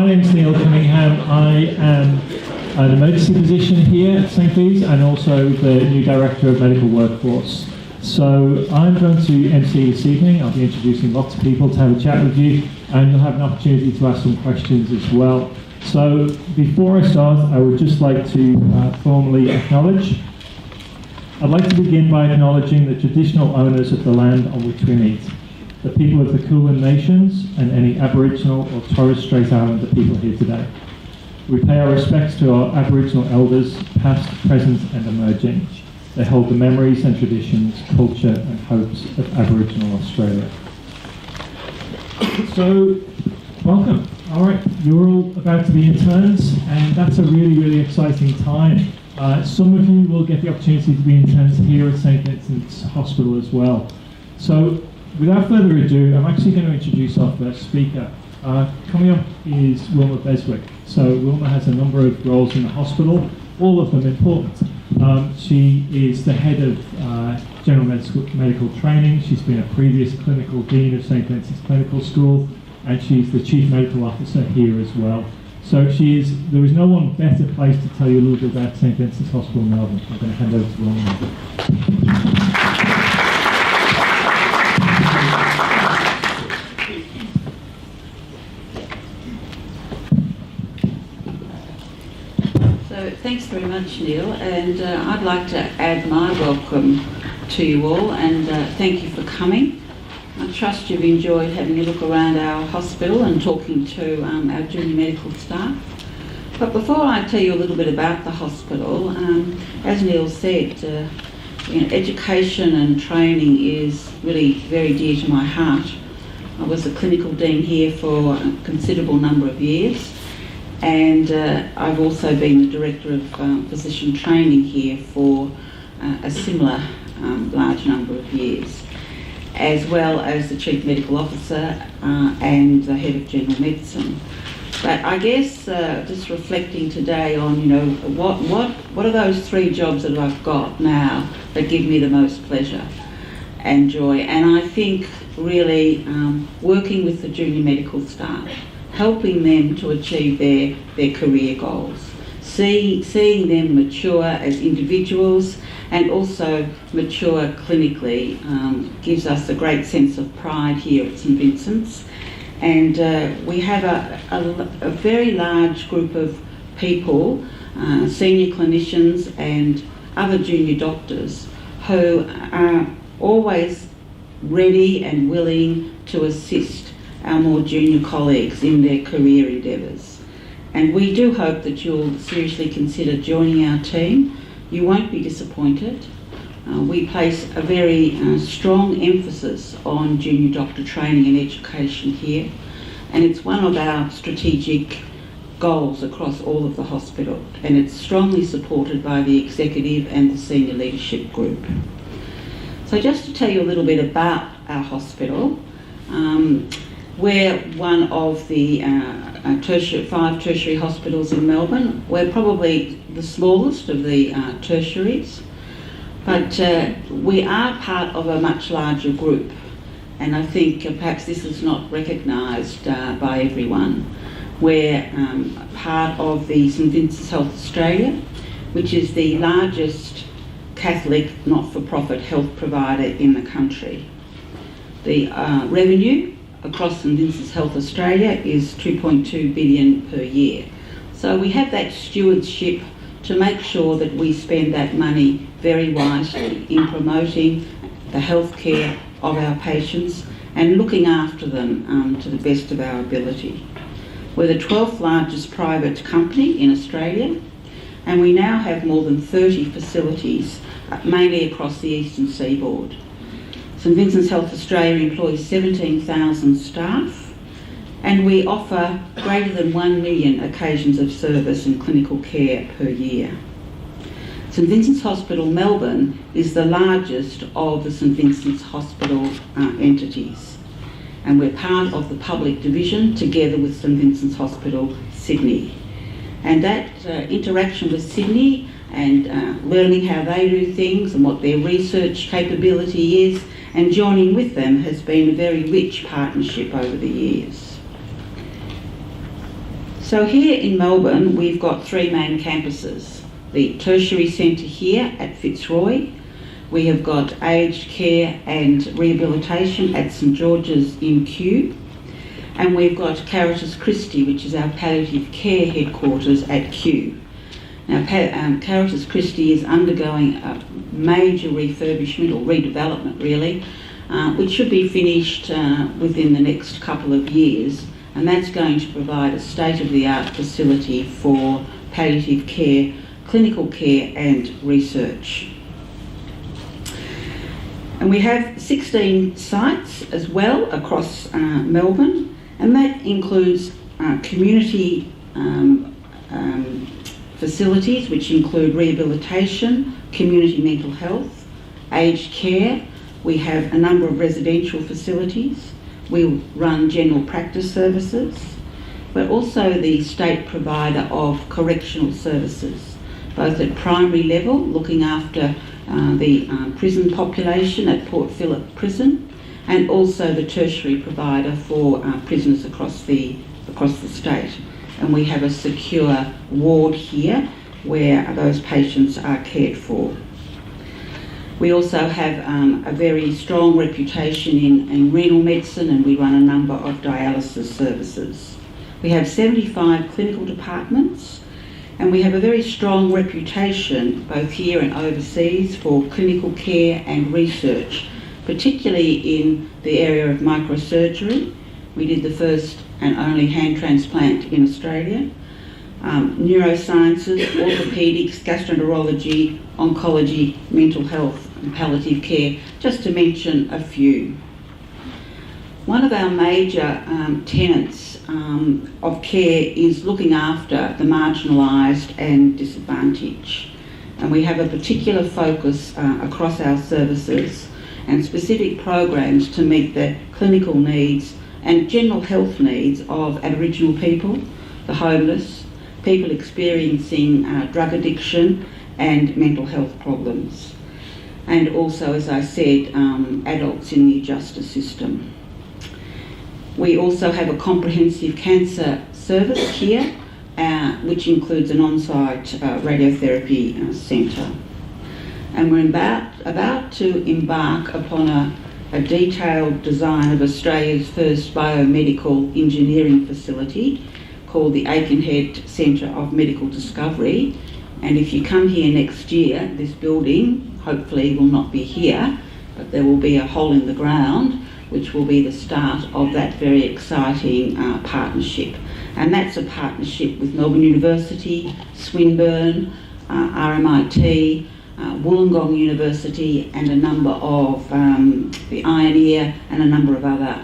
my name's Neil Cunningham. I am an emergency physician here at St. Bede's and also the new Director of Medical Workforce. So I'm going to MC this evening. I'll be introducing lots of people to have a chat with you, and you'll have an opportunity to ask some questions as well. So before I start, I would just like to formally acknowledge. I'd like to begin by acknowledging the traditional owners of the land on which we meet, the people of the Kulin Nations and any Aboriginal or Torres Strait Islander people here today. We pay our respects to our Aboriginal elders, past, present and emerging. They hold the memories and traditions, culture and hopes of Aboriginal Australia. So, welcome. All right, you're all about to be interns, and that's a really, really exciting time. Some of you will get the opportunity to be interns here at St. Vincent's Hospital as well. So, without further ado, I'm actually going to introduce our first speaker. Coming up is Wilma Beswick. So Wilma has a number of roles in the hospital, all of them important. She is the head of general medical training. She's been a previous clinical dean of St. Vincent's Clinical School, and she's the chief medical officer here as well. So there is no one better placed to tell you a little bit about St. Vincent's Hospital in Melbourne. I'm going to hand over to Wilma. Thanks very much, Neil, and I'd like to add my welcome to you all, and thank you for coming. I trust you've enjoyed having a look around our hospital and talking to our junior medical staff. But before I tell you a little bit about the hospital, as Neil said, education and training is really very dear to my heart. I was a clinical dean here for a considerable number of years. And I've also been the Director of Physician Training here for a similar large number of years, as well as the Chief Medical Officer and the Head of General Medicine. But I guess just reflecting today on, what are those three jobs that I've got now that give me the most pleasure and joy? And I think really working with the junior medical staff, helping them to achieve their career goals, seeing them mature as individuals and also mature clinically gives us a great sense of pride here at St. Vincent's. And we have a very large group of people, senior clinicians and other junior doctors who are always ready and willing to assist our more junior colleagues in their career endeavours. And we do hope that you'll seriously consider joining our team. You won't be disappointed. We place a very strong emphasis on junior doctor training and education here, and it's one of our strategic goals across all of the hospital, and it's strongly supported by the executive and the senior leadership group. So just to tell you a little bit about our hospital, we're one of the 5 tertiary hospitals in Melbourne. We're probably the smallest of the tertiaries, but we are part of a much larger group, and I think perhaps this is not recognised by everyone. We're part of the St. Vincent's Health Australia, which is the largest Catholic not-for-profit health provider in the country. The revenue across St. Vincent's Health Australia is 2.2 billion per year. So we have that stewardship to make sure that we spend that money very wisely in promoting the healthcare of our patients and looking after them to the best of our ability. We're the 12th largest private company in Australia, and we now have more than 30 facilities, mainly across the eastern seaboard. St. Vincent's Health Australia employs 17,000 staff, and we offer greater than 1 million occasions of service and clinical care per year. St. Vincent's Hospital Melbourne is the largest of the St. Vincent's Hospital entities, and we're part of the public division together with St. Vincent's Hospital Sydney. And that interaction with Sydney and learning how they do things and what their research capability is and joining with them has been a very rich partnership over the years. So here in Melbourne, we've got three main campuses. The tertiary centre here at Fitzroy. We have got aged care and rehabilitation at St George's in Kew. And we've got Caritas Christi, which is our palliative care headquarters at Kew. Now, Caritas Christi is undergoing a major refurbishment, or redevelopment really, which should be finished within the next couple of years, and that's going to provide a state-of-the-art facility for palliative care, clinical care and research. And we have 16 sites as well across Melbourne, and that includes community facilities, which include rehabilitation, community mental health, aged care. We have a number of residential facilities. We run general practice services. We're also the state provider of correctional services, both at primary level, looking after the prison population at Port Phillip Prison, and also the tertiary provider for prisoners across the state. And we have a secure ward here where those patients are cared for. We also have a very strong reputation in renal medicine, and we run a number of dialysis services. We have 75 clinical departments, and we have a very strong reputation both here and overseas for clinical care and research, particularly in the area of microsurgery. We did the first and only hand transplant in Australia. Neurosciences, orthopaedics, gastroenterology, oncology, mental health and palliative care, just to mention a few. One of our major tenets of care is looking after the marginalised and disadvantaged. And we have a particular focus across our services and specific programs to meet the clinical needs and general health needs of Aboriginal people, the homeless, people experiencing drug addiction and mental health problems. And also, as I said, adults in the justice system. We also have a comprehensive cancer service here, which includes an on-site radiotherapy centre. And we're about to embark upon a detailed design of Australia's first biomedical engineering facility called the Aikenhead Centre of Medical Discovery. And if you come here next year, this building hopefully will not be here, but there will be a hole in the ground which will be the start of that very exciting partnership. And that's a partnership with Melbourne University, Swinburne, RMIT, Wollongong University, and a number of the Ioneer and a number of other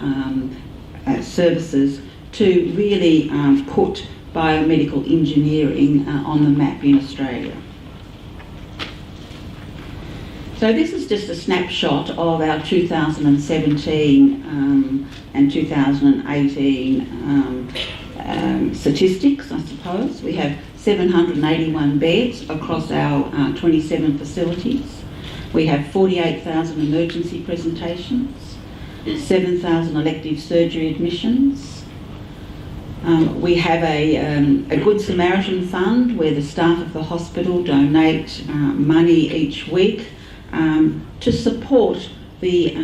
services to really put biomedical engineering on the map in Australia. So this is just a snapshot of our 2017 and 2018 statistics, I suppose. We have 781 beds across our 27 facilities. We have 48,000 emergency presentations, 7,000 elective surgery admissions. We have a Good Samaritan fund where the staff of the hospital donate money each week to support the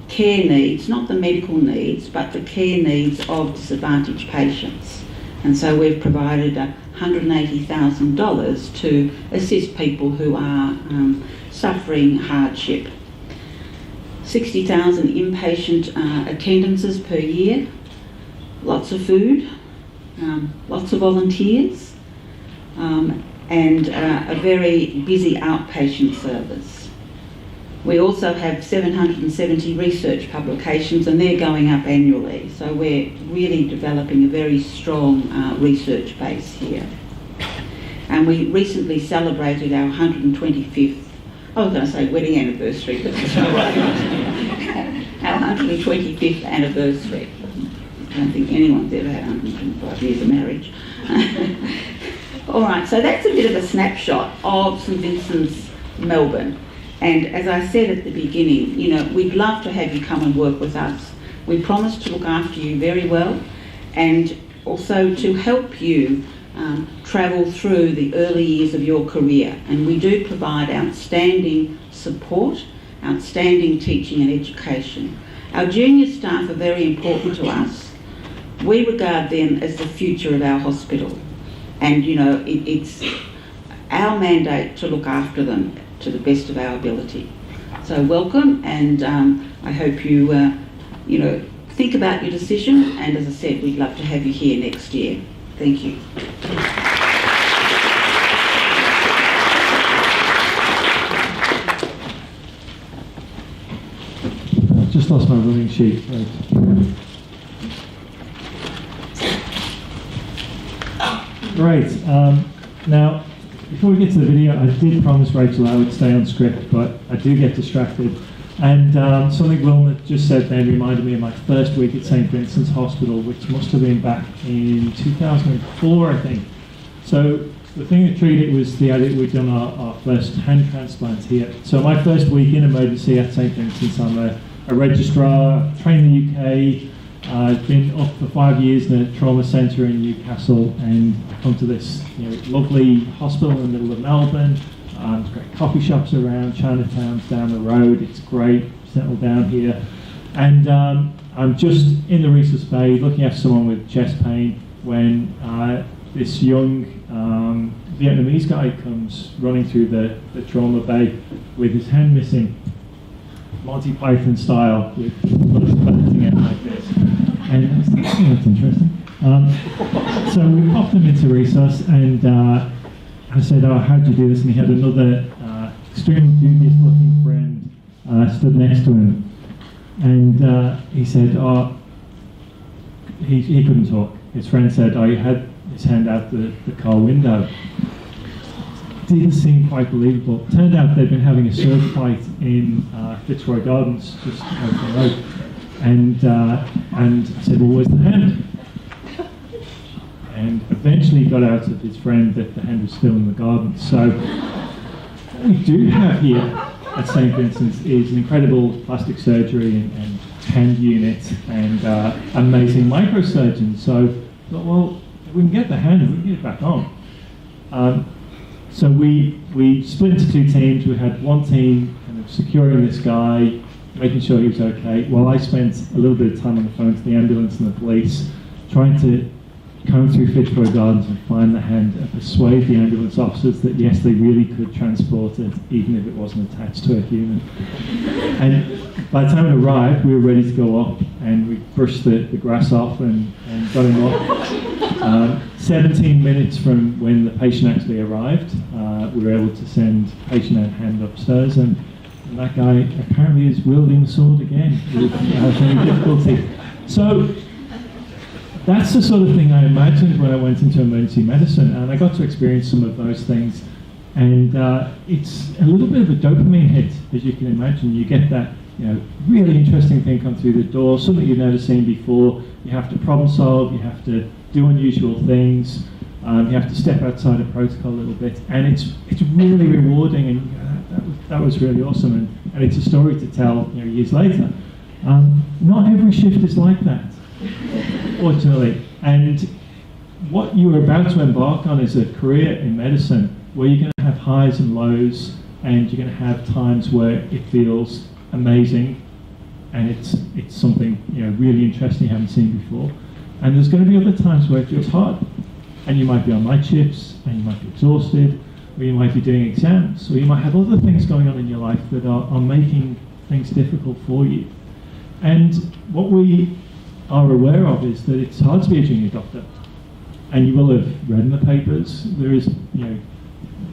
care needs, not the medical needs, but the care needs of disadvantaged patients. And so we've provided $180,000 to assist people who are suffering hardship. 60,000 inpatient attendances per year, lots of food, lots of volunteers, and a very busy outpatient service. We also have 770 research publications, and they're going up annually. So we're really developing a very strong research base here. And we recently celebrated our 125th, I was going to say wedding anniversary, but that's not right. Our 125th anniversary. I don't think anyone's ever had 125 years of marriage. All right, so that's a bit of a snapshot of St Vincent's Melbourne. And as I said at the beginning, you know, we'd love to have you come and work with us. We promise to look after you very well, and also to help you travel through the early years of your career. And we do provide outstanding support, outstanding teaching and education. Our junior staff are very important to us. We regard them as the future of our hospital. And, you know, it's our mandate to look after them to the best of our ability. So welcome, and I hope you, you know, think about your decision. And as I said, we'd love to have you here next year. Thank you. I've just lost my running sheet. Right. Now, before we get to the video, I did promise Rachel I would stay on script, but I do get distracted. And something Wilma just said then reminded me of my first week at St. Vincent's Hospital, which must have been back in 2004, I think. So the thing that treated it was the idea that we'd done our first hand transplant here. So my first week in emergency at St. Vincent's, I'm a registrar, trained in the UK, I've been up for 5 years in a trauma centre in Newcastle, and come to this lovely hospital in the middle of Melbourne. There's great coffee shops around, Chinatown's down the road, it's great, settled down here. And I'm just in the resus bay looking after someone with chest pain when this young Vietnamese guy comes running through the trauma bay with his hand missing, Monty Python style, with bullets bouncing out like this. And I was like, oh, that's interesting. So we popped him into resus, and I said, oh, how'd you do this? And he had another extremely dubious looking friend stood next to him. And he said, oh, he couldn't talk. His friend said, oh, he had his hand out the car window. Didn't seem quite believable. Turned out they'd been having a surf fight in Fitzroy Gardens, just over the road. And I said, well, where's the hand? And eventually got out of his friend that the hand was still in the garden. So what we do have here at St. Vincent's is an incredible plastic surgery and hand unit and amazing microsurgeons. So I thought, well, if we can get the hand, we can get it back on. So we split into two teams. We had one team kind of securing this guy, making sure he was okay, while I spent a little bit of time on the phone to the ambulance and the police, trying to comb through Fitzroy Gardens and find the hand and persuade the ambulance officers that yes, they really could transport it, even if it wasn't attached to a human. And by the time it arrived, we were ready to go up, and we brushed the grass off and got him up. 17 minutes from when the patient actually arrived, we were able to send patient and hand upstairs, and that guy apparently is wielding the sword again without any difficulty. So that's the sort of thing I imagined when I went into emergency medicine, and I got to experience some of those things. And it's a little bit of a dopamine hit, as you can imagine. You get that, really interesting thing come through the door, something you've never seen before. You have to problem solve. You have to do unusual things. You have to step outside of protocol a little bit, and it's really rewarding. And that was really awesome. And it's a story to tell, years later. Not every shift is like that, fortunately. And what you are about to embark on is a career in medicine where you're going to have highs and lows, and you're going to have times where it feels amazing, and it's something really interesting you haven't seen before. And there's going to be other times where it feels hard, and you might be on night shifts, and you might be exhausted, or you might be doing exams, or you might have other things going on in your life that are making things difficult for you. And what we are aware of is that it's hard to be a junior doctor, and you will have read in the papers. There is,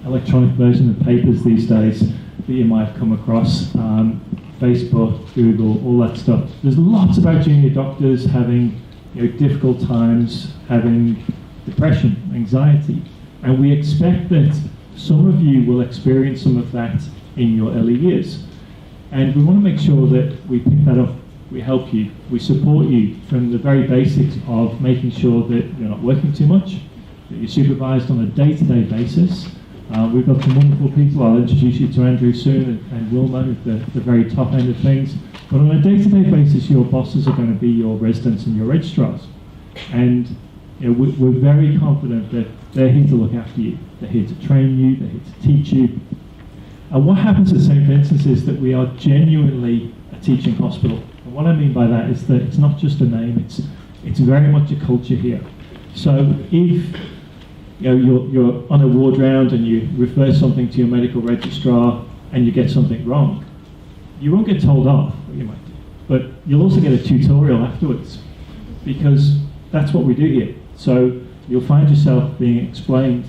electronic version of papers these days that you might have come across, Facebook, Google, all that stuff. There's lots about junior doctors having difficult times, having depression, anxiety, and we expect that some of you will experience some of that in your early years. And we want to make sure that we pick that up, we help you, we support you from the very basics of making sure that you're not working too much, that you're supervised on a day-to-day basis. We've got some wonderful people. I'll introduce you to Andrew soon and Wilma at the very top end of things. But on a day-to-day basis, your bosses are going to be your residents and your registrars. And we're very confident that they're here to look after you. They're here to train you. They're here to teach you. And what happens at St. Vincent's is that we are genuinely a teaching hospital. And what I mean by that is that it's not just a name. It's very much a culture here. So if you're on a ward round and you refer something to your medical registrar and you get something wrong, you won't get told off, you might do, but you'll also get a tutorial afterwards, because that's what we do here. So you'll find yourself being explained,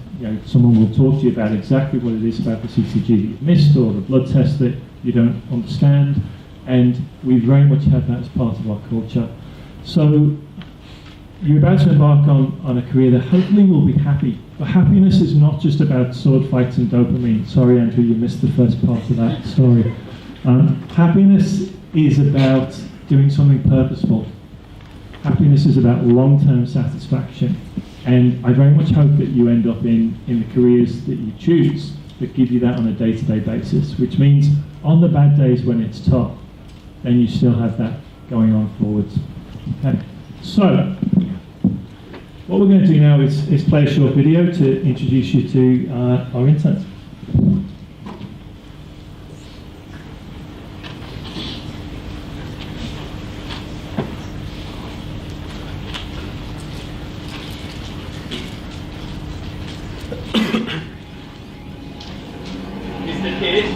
someone will talk to you about exactly what it is about the CCG that you've missed or the blood test that you don't understand, and we very much have that as part of our culture. So you're about to embark on a career that hopefully will be happy. But happiness is not just about sword fights and dopamine. Sorry, Andrew, you missed the first part of that story. Happiness is about doing something purposeful. Happiness is about long-term satisfaction. And I very much hope that you end up in the careers that you choose that give you that on a day-to-day basis, which means on the bad days when it's tough, then you still have that going on forwards. Okay. So, what we're going to do now is play a short video to introduce you to our interns. Mr. Pierce?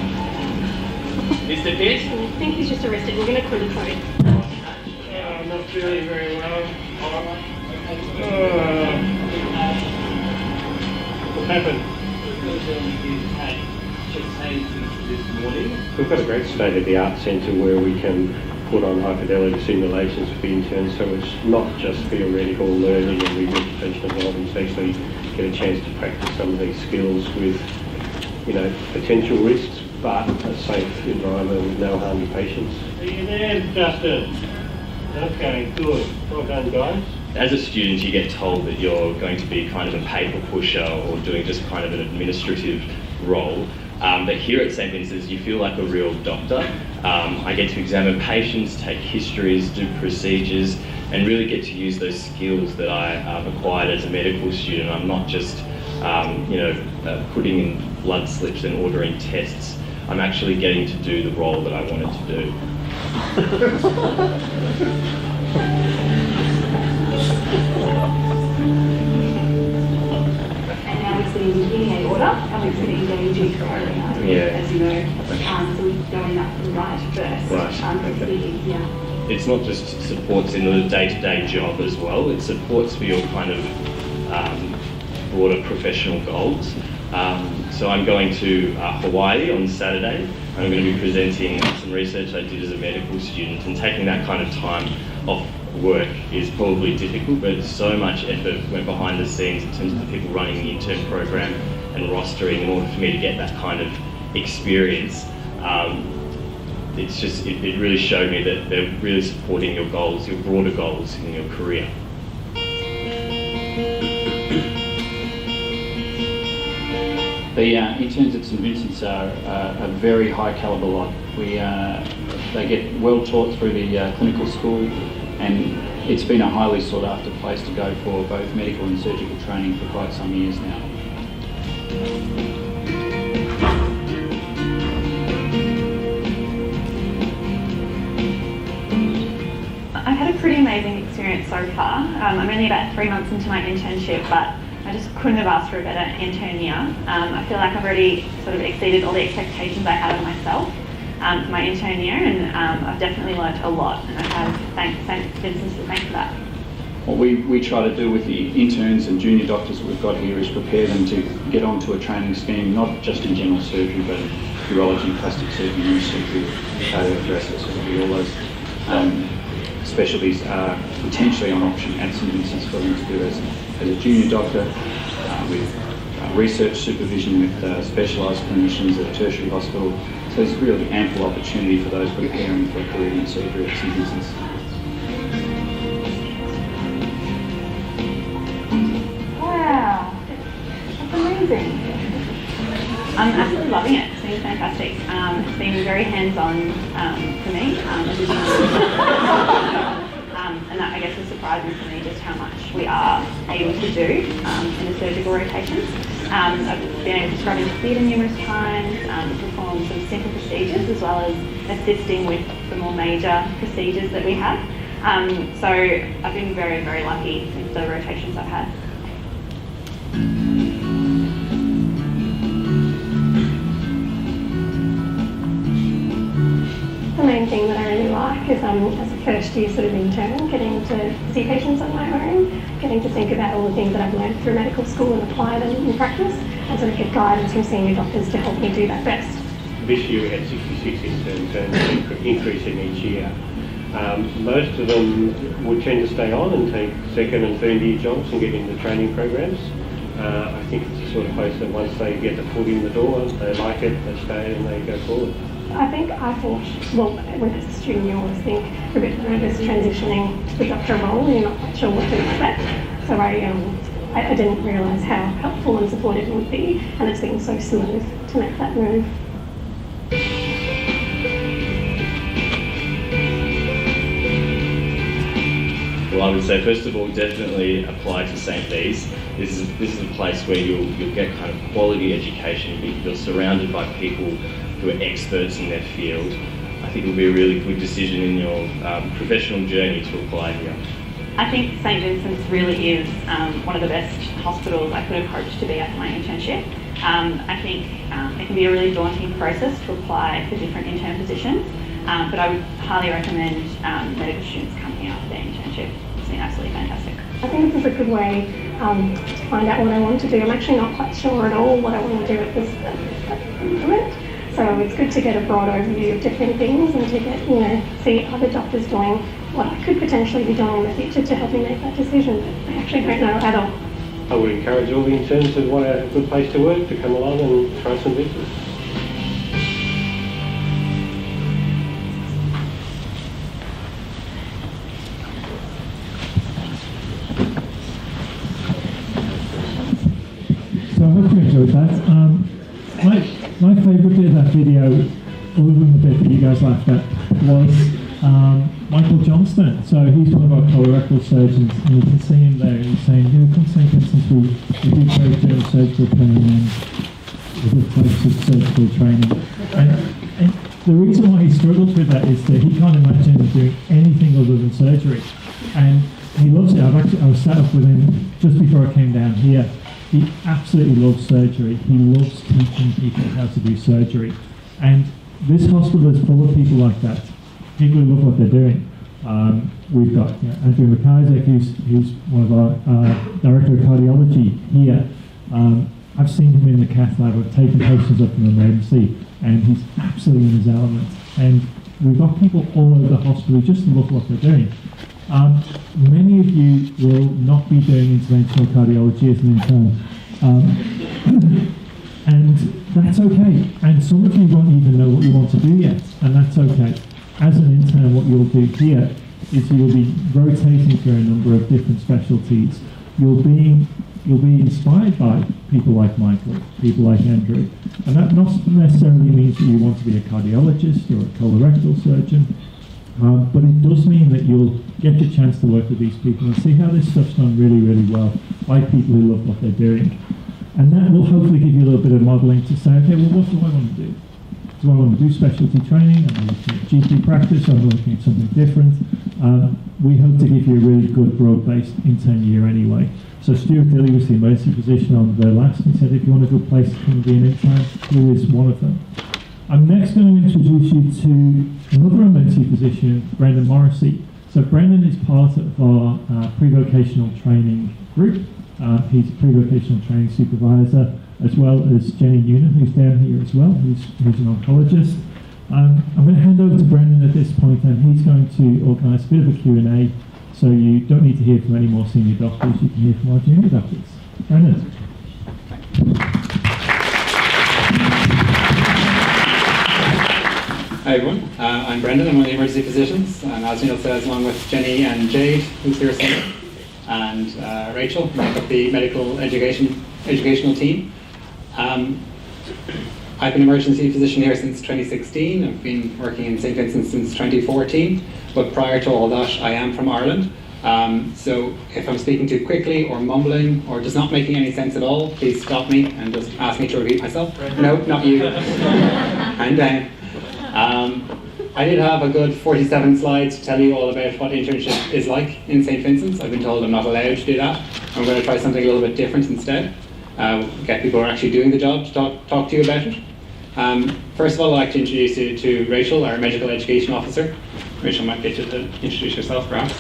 Mr. Pierce? I think he's just arrested. We're going to clear the code. I'm not feeling very well. What happened? We've got a great state-of-the-art centre where we can put on high-fidelity simulations for the interns, so it's not just theoretical learning and we get professional involvement, to actually get a chance to practice some of these skills with, potential risks, but a safe environment with no harm to patients. Are you there, Justin? Okay, good. Well done, guys. As a student, you get told that you're going to be kind of a paper pusher or doing just kind of an administrative role. But here at St. Vincent's, you feel like a real doctor. I get to examine patients, take histories, do procedures, and really get to use those skills that I acquired as a medical student. I'm not just, putting in blood slips and ordering tests. I'm actually getting to do the role that I wanted to do. And now we're seeing a order, and we're seeing engaging as you know. So we're going up from right first. Right, okay. Yeah. It's not just supports in the day-to-day job as well, it supports for your kind of broader professional goals. So I'm going to Hawaii on Saturday. I'm going to be presenting some research I did as a medical student, and taking that kind of time off work is probably difficult, but so much effort went behind the scenes in terms of the people running the intern program and rostering in order for me to get that kind of experience. It really showed me that they're really supporting your goals, your broader goals in your career. The interns at St. Vincent's are a very high calibre lot. They get well taught through the clinical school, and it's been a highly sought after place to go for both medical and surgical training for quite some years now. I've had a pretty amazing experience so far. I'm only about 3 months into my internship, but I just couldn't have asked for a better intern year. I feel like I've already sort of exceeded all the expectations I had of myself for my intern year, and I've definitely learnt a lot, and I have St. Vincent's to thank for that. What we try to do with the interns and junior doctors that we've got here is prepare them to get onto a training scheme, not just in general surgery, but in urology, plastic surgery, neurosurgery, cardiothoracic surgery, all those specialties are potentially an option at St. Vincent's for them to do as a junior doctor, with research supervision with specialised clinicians at a tertiary hospital. So there's really ample opportunity for those preparing for a career in surgery at St. Vincent's. Wow, that's amazing. I'm absolutely loving it. It's been fantastic. It's been very hands-on for me, and and that I guess was surprising to me just how much we are able to do in the surgical rotations. I've been able to scrub into theatre numerous times, perform some simple procedures as well as assisting with the more major procedures that we have. So I've been very, very lucky with the rotations I've had. The main thing that I really like is as a first year sort of intern, getting to see patients on my own, getting to think about all the things that I've learned through medical school and apply them in practice, and sort of get guidance from senior doctors to help me do that best. This year we had 66 interns, increasing each year. Most of them would tend to stay on and take second and third year jobs and get into training programs. I think it's the sort of place that once they get the foot in the door, they like it, they stay and they go forward. I thought, well, when as a student you always think you're a bit nervous transitioning to the doctor role and you're not quite sure what to expect. So I didn't realise how helpful and supportive it would be, and it's been so smooth to make that move. Well, I would say first of all, definitely apply to St. Bede's. This is a place where you'll get kind of quality education. You're surrounded by people who are experts in their field. I think it will be a really good decision in your professional journey to apply here. I think St. Vincent's really is one of the best hospitals I could have hoped to be at my internship. I think it can be a really daunting process to apply for different intern positions, but I would highly recommend medical students coming here after their internship. It's been absolutely fantastic. I think this is a good way to find out what I want to do. I'm actually not quite sure at all what I want to do at this moment. So it's good to get a broad overview of different things and to get, see other doctors doing what I could potentially be doing in the future to help me make that decision. But I actually don't know at all. I would encourage all the interns that want a good place to work to come along and try some business. So I hope you enjoyed that. My favourite bit of that video, other than the bit that you guys laughed at, was Michael Johnston. So he's one of our colorectal surgeons, and you can see him there, and he's saying, come St. Vincent, we do both general surgical training and a good place of surgical training. And the reason why he struggles with that is that he can't imagine doing anything other than surgery. And he loves it. I was sat up with him just before I came down here. He absolutely loves surgery. He loves teaching people how to do surgery. And this hospital is full of people like that. People who love what they're doing. We've got Andrew McIsaac, who's one of our director of cardiology here. I've seen him in the cath lab. I've taken patients up from emergency, and he's absolutely in his element. And we've got people all over the hospital who just love what they're doing. Many of you will not be doing interventional cardiology as an intern, and that's okay. And some of you won't even know what you want to do yet, and that's okay. As an intern, what you'll do here is you'll be rotating through a number of different specialties. You'll be inspired by people like Michael, people like Andrew, and that not necessarily means that you want to be a cardiologist or a colorectal surgeon. But it does mean that you'll get the chance to work with these people and see how this stuff's done really, really well by people who love what they're doing. And that will hopefully give you a little bit of modelling to say, okay, well, what do I want to do? Do I want to do specialty training? Am I looking at GP practice? Am I looking at something different? We hope to give you a really good, broad-based intern year anyway. So Stuart Dilly was the emergency physician on the last, and said if you want a good place to come and be an intern, here is one of them. I'm next going to introduce you to another emergency physician, Brendan Morrissey. So Brendan is part of our pre-vocational training group. He's a pre-vocational training supervisor, as well as Jenny Noonan, who's down here as well, who's an oncologist. I'm going to hand over to Brendan at this point, and he's going to organise a bit of a Q&A, so you don't need to hear from any more senior doctors, you can hear from our junior doctors. Brendan. Hi everyone, I'm Brendan, I'm one of the emergency physicians, and as Neil says, along with Jenny and Jade, who's here somewhere, and Rachel, make up the medical educational team. I've been an emergency physician here since 2016, I've been working in St. Vincent since 2014, but prior to all that I am from Ireland. So if I'm speaking too quickly or mumbling or just not making any sense at all, please stop me and just ask me to repeat myself. No, not you. And then I did have a good 47 slides to tell you all about what internship is like in St. Vincent's. I've been told I'm not allowed to do that. I'm going to try something a little bit different instead. Get people who are actually doing the job to talk to you about it. First of all, I'd like to introduce you to Rachel, our Medical Education Officer. Rachel might get you to introduce yourself, perhaps.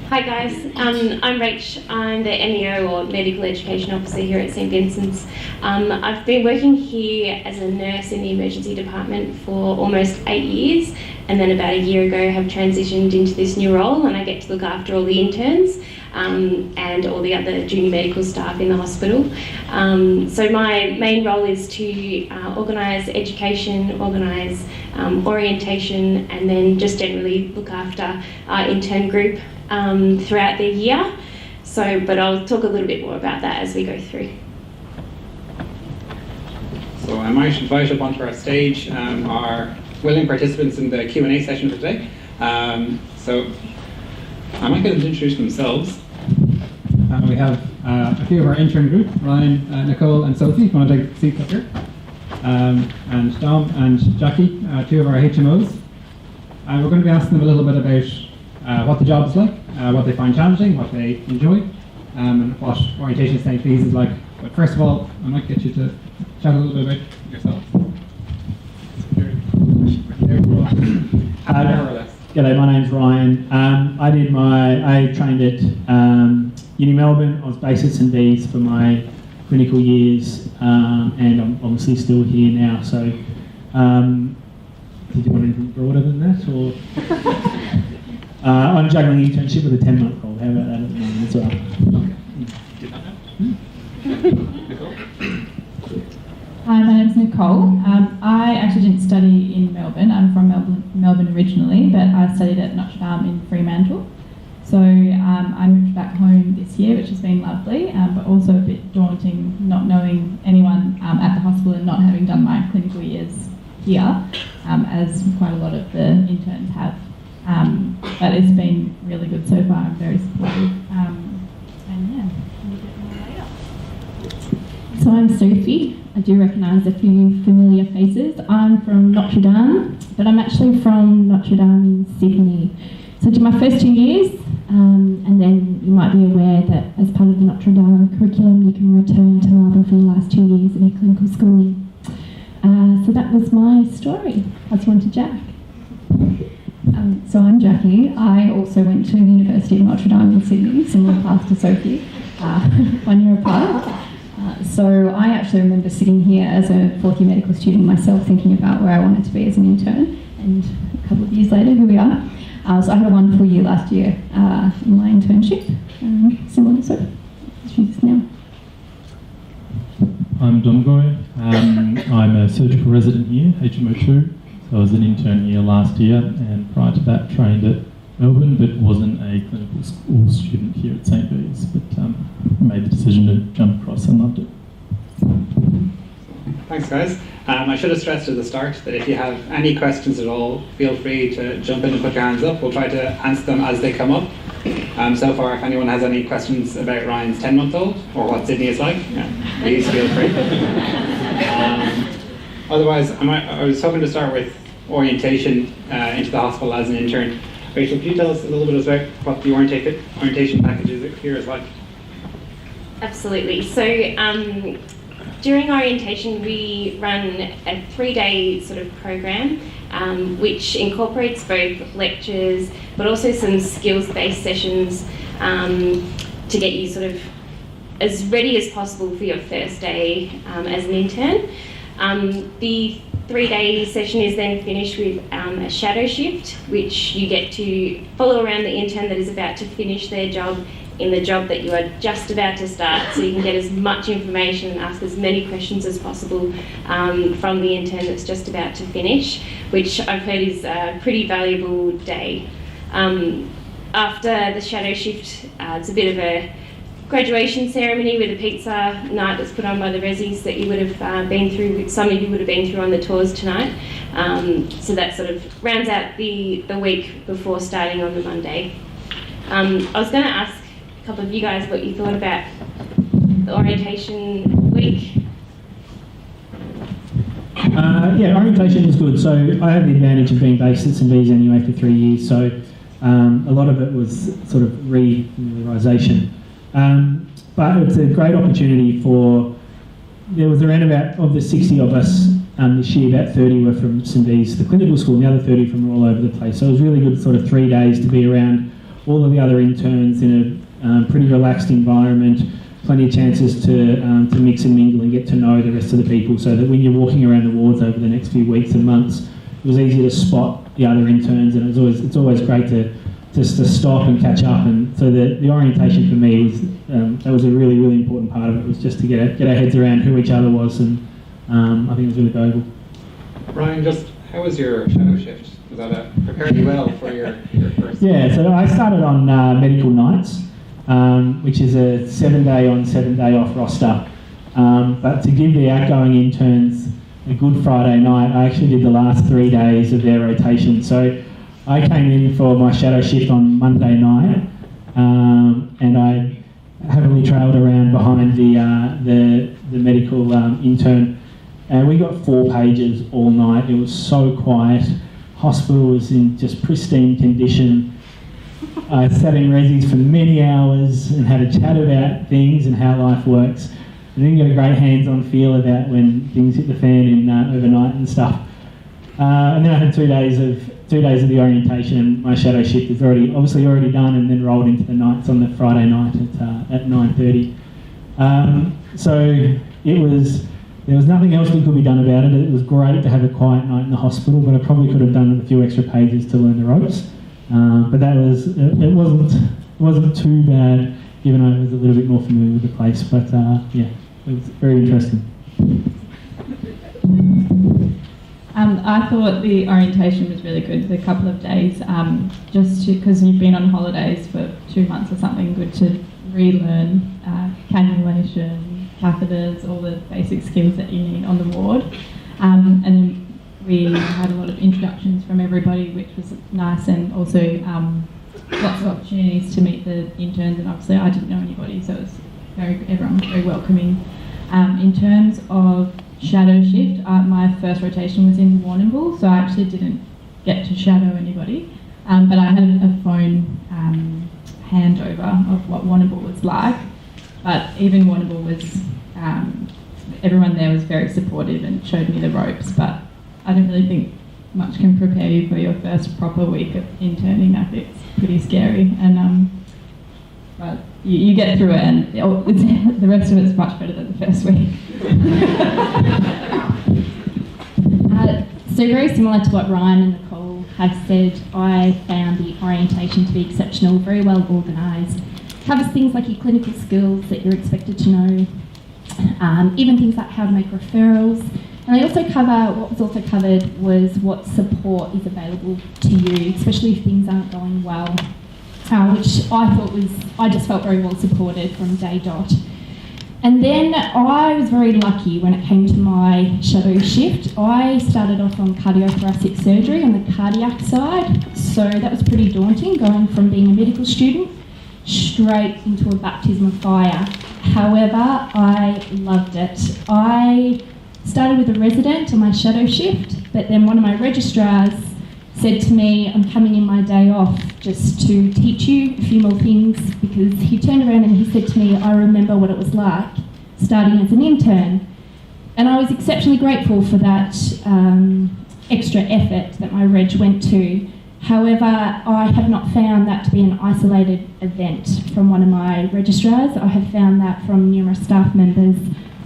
Hi guys, I'm Rach. I'm the MEO or Medical Education Officer here at St. Vincent's. I've been working here as a nurse in the emergency department for almost 8 years, and then about a year ago have transitioned into this new role, and I get to look after all the interns and all the other junior medical staff in the hospital. So my main role is to organise education, organise orientation, and then just generally look after our intern group throughout the year. But I'll talk a little bit more about that as we go through. So I might invite up onto our stage our willing participants in the Q&A session for today. So I might get them to introduce themselves. We have a few of our intern group, Ryan, Nicole and Sophie, who want to take seats up here. And Dom and Jackie, two of our HMOs. We're going to be asking them a little bit about what the job is like, what they find challenging, what they enjoy, and what orientation at St. Clee's is like. But first of all, I might get you to chat a little bit about yourselves. G'day, my name's Ryan. I trained at Uni Melbourne. I was based at St. V's for my clinical years, and I'm obviously still here now. So, did you want anything broader than that, or? I'm juggling an internship with a 10-month-old. How about that at the moment as well? Hi, my name's Nicole. I actually didn't study in Melbourne. I'm from Melbourne originally, but I studied at Notre Dame in Fremantle. So I moved back home this year, which has been lovely, but also a bit daunting not knowing anyone at the hospital and not having done my clinical years here, as quite a lot of the interns have. But it's been really good so far. I'm very supportive. And yeah, we'll get more later. So I'm Sophie. I do recognise a few familiar faces. I'm from Notre Dame, but I'm actually from Notre Dame in Sydney. So I did my first 2 years, and then you might be aware that as part of the Notre Dame curriculum, you can return to Melbourne for your last 2 years of your clinical schooling. So that was my story. Pass you on to Jack. So I'm Jackie. I also went to the University of Notre Dame in Sydney, similar path to Sophie, 1 year apart. So I actually remember sitting here as a fourth year medical student myself, thinking about where I wanted to be as an intern, and a couple of years later, here we are. So I had a wonderful year last year in my internship, similar to Sophie. She's now. I'm Domgoy. I'm a surgical resident here, HMO2. So I was an intern here last year, and prior to that trained at Melbourne, but wasn't a clinical school student here at St. V's. But I made the decision to jump across and loved it. Thanks, guys. I should have stressed at the start that if you have any questions at all, feel free to jump in and put your hands up. We'll try to answer them as they come up. So far, if anyone has any questions about Ryan's 10-month-old or what Sydney is like, please feel free. Otherwise, I was hoping to start with orientation into the hospital as an intern. Rachel, could you tell us a little bit about what the orientation package here is like? Absolutely. So during orientation, we run a 3-day sort of program, which incorporates both lectures, but also some skills-based sessions to get you sort of as ready as possible for your first day as an intern. The 3-day session is then finished with a shadow shift, which you get to follow around the intern that is about to finish their job in the job that you are just about to start, so you can get as much information and ask as many questions as possible from the intern that's just about to finish, which I've heard is a pretty valuable day. After the shadow shift, it's a bit of a graduation ceremony with a pizza night that's put on by the resis that you would have been through, some of you would have been through on the tours tonight. So that sort of rounds out the week before starting on the Monday. I was going to ask a couple of you guys what you thought about the orientation week. Yeah, orientation was good. So I had the advantage of being based at St V's anyway for 3 years, so a lot of it was sort of re-familiarisation. But it's a great opportunity for, there was around about, of the 60 of us this year, about 30 were from St V's, the clinical school, and the other 30 from all over the place. So it was really good sort of 3 days to be around all of the other interns in a pretty relaxed environment, plenty of chances to mix and mingle and get to know the rest of the people, so that when you're walking around the wards over the next few weeks and months, it was easy to spot the other interns, and it's always great to just to stop and catch up. And so the orientation for me was that was a really, really important part of it, was just to get our heads around who each other was, and I think it was really valuable. Ryan, just how was your shadow shift? Was that preparing you well for your first? Yeah, so I started on medical nights, which is a 7-day on, 7-day off roster. But to give the outgoing interns a good Friday night, I actually did the last 3 days of their rotation. So I came in for my shadow shift on Monday night, and I heavily trailed around behind the medical intern. And we got 4 pages all night. It was so quiet. Hospital was in just pristine condition. I sat in resis for many hours and had a chat about things and how life works. I didn't get a great hands-on feel about when things hit the fan in overnight and stuff. And then I had 2 days of the orientation, and my shadow shift is obviously already done, and then rolled into the nights on the Friday night at 9:30. So there was nothing else that could be done about it. It was great to have a quiet night in the hospital, but I probably could have done a few extra pages to learn the ropes. But it wasn't too bad, given I was a little bit more familiar with the place. But yeah, it was very interesting. I thought the orientation was really good, the couple of days, just because you've been on holidays for 2 months or something, good to relearn cannulation, catheters, all the basic skills that you need on the ward. And then we had a lot of introductions from everybody, which was nice, and also lots of opportunities to meet the interns, and obviously I didn't know anybody, so it was everyone was very welcoming. In terms of shadow shift, my first rotation was in Warrnambool, so I actually didn't get to shadow anybody, but I had a phone handover of what Warrnambool was like. But even Warrnambool was, everyone there was very supportive and showed me the ropes, but I don't really think much can prepare you for your first proper week of interning. I think it's pretty scary, and but you get through it, and the rest of it's much better than the first week. So very similar to what Ryan and Nicole have said, I found the orientation to be exceptional, very well organised. Covers things like your clinical skills that you're expected to know, even things like how to make referrals. And they also cover, what was also covered was what support is available to you, especially if things aren't going well, which I just felt very well supported from day dot. And then I was very lucky when it came to my shadow shift. I started off on cardiothoracic surgery on the cardiac side, so that was pretty daunting, going from being a medical student straight into a baptism of fire. However, I loved it. I started with a resident on my shadow shift, but then one of my registrars said to me, I'm coming in my day off just to teach you a few more things, because he turned around and he said to me, I remember what it was like starting as an intern. And I was exceptionally grateful for that extra effort that my reg went to. However, I have not found that to be an isolated event from one of my registrars. I have found that from numerous staff members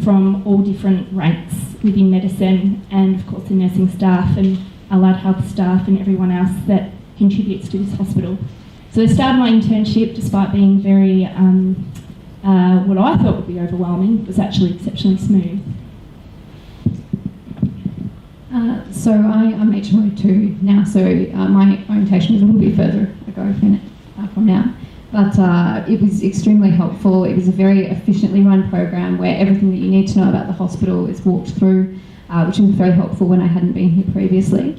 from all different ranks within medicine, and of course the nursing staff and allied health staff and everyone else that contributes to this hospital. So the start of my internship, despite being very, what I thought would be overwhelming, was actually exceptionally smooth. So I'm HMO2 now, so my orientation is a little bit further ago from now. But it was extremely helpful. It was a very efficiently run program where everything that you need to know about the hospital is walked through, which was very helpful when I hadn't been here previously.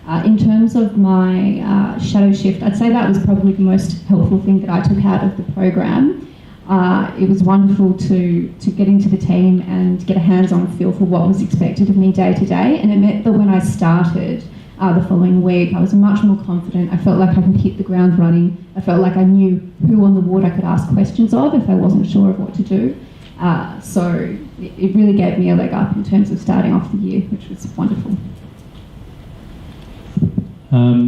In terms of my shadow shift, I'd say that was probably the most helpful thing that I took out of the program. It was wonderful to get into the team and get a hands-on feel for what was expected of me day to day, and it meant that when I started the following week, I was much more confident. I felt like I could hit the ground running. I felt like I knew who on the ward I could ask questions of if I wasn't sure of what to do. So it really gave me a leg up in terms of starting off the year, which was wonderful.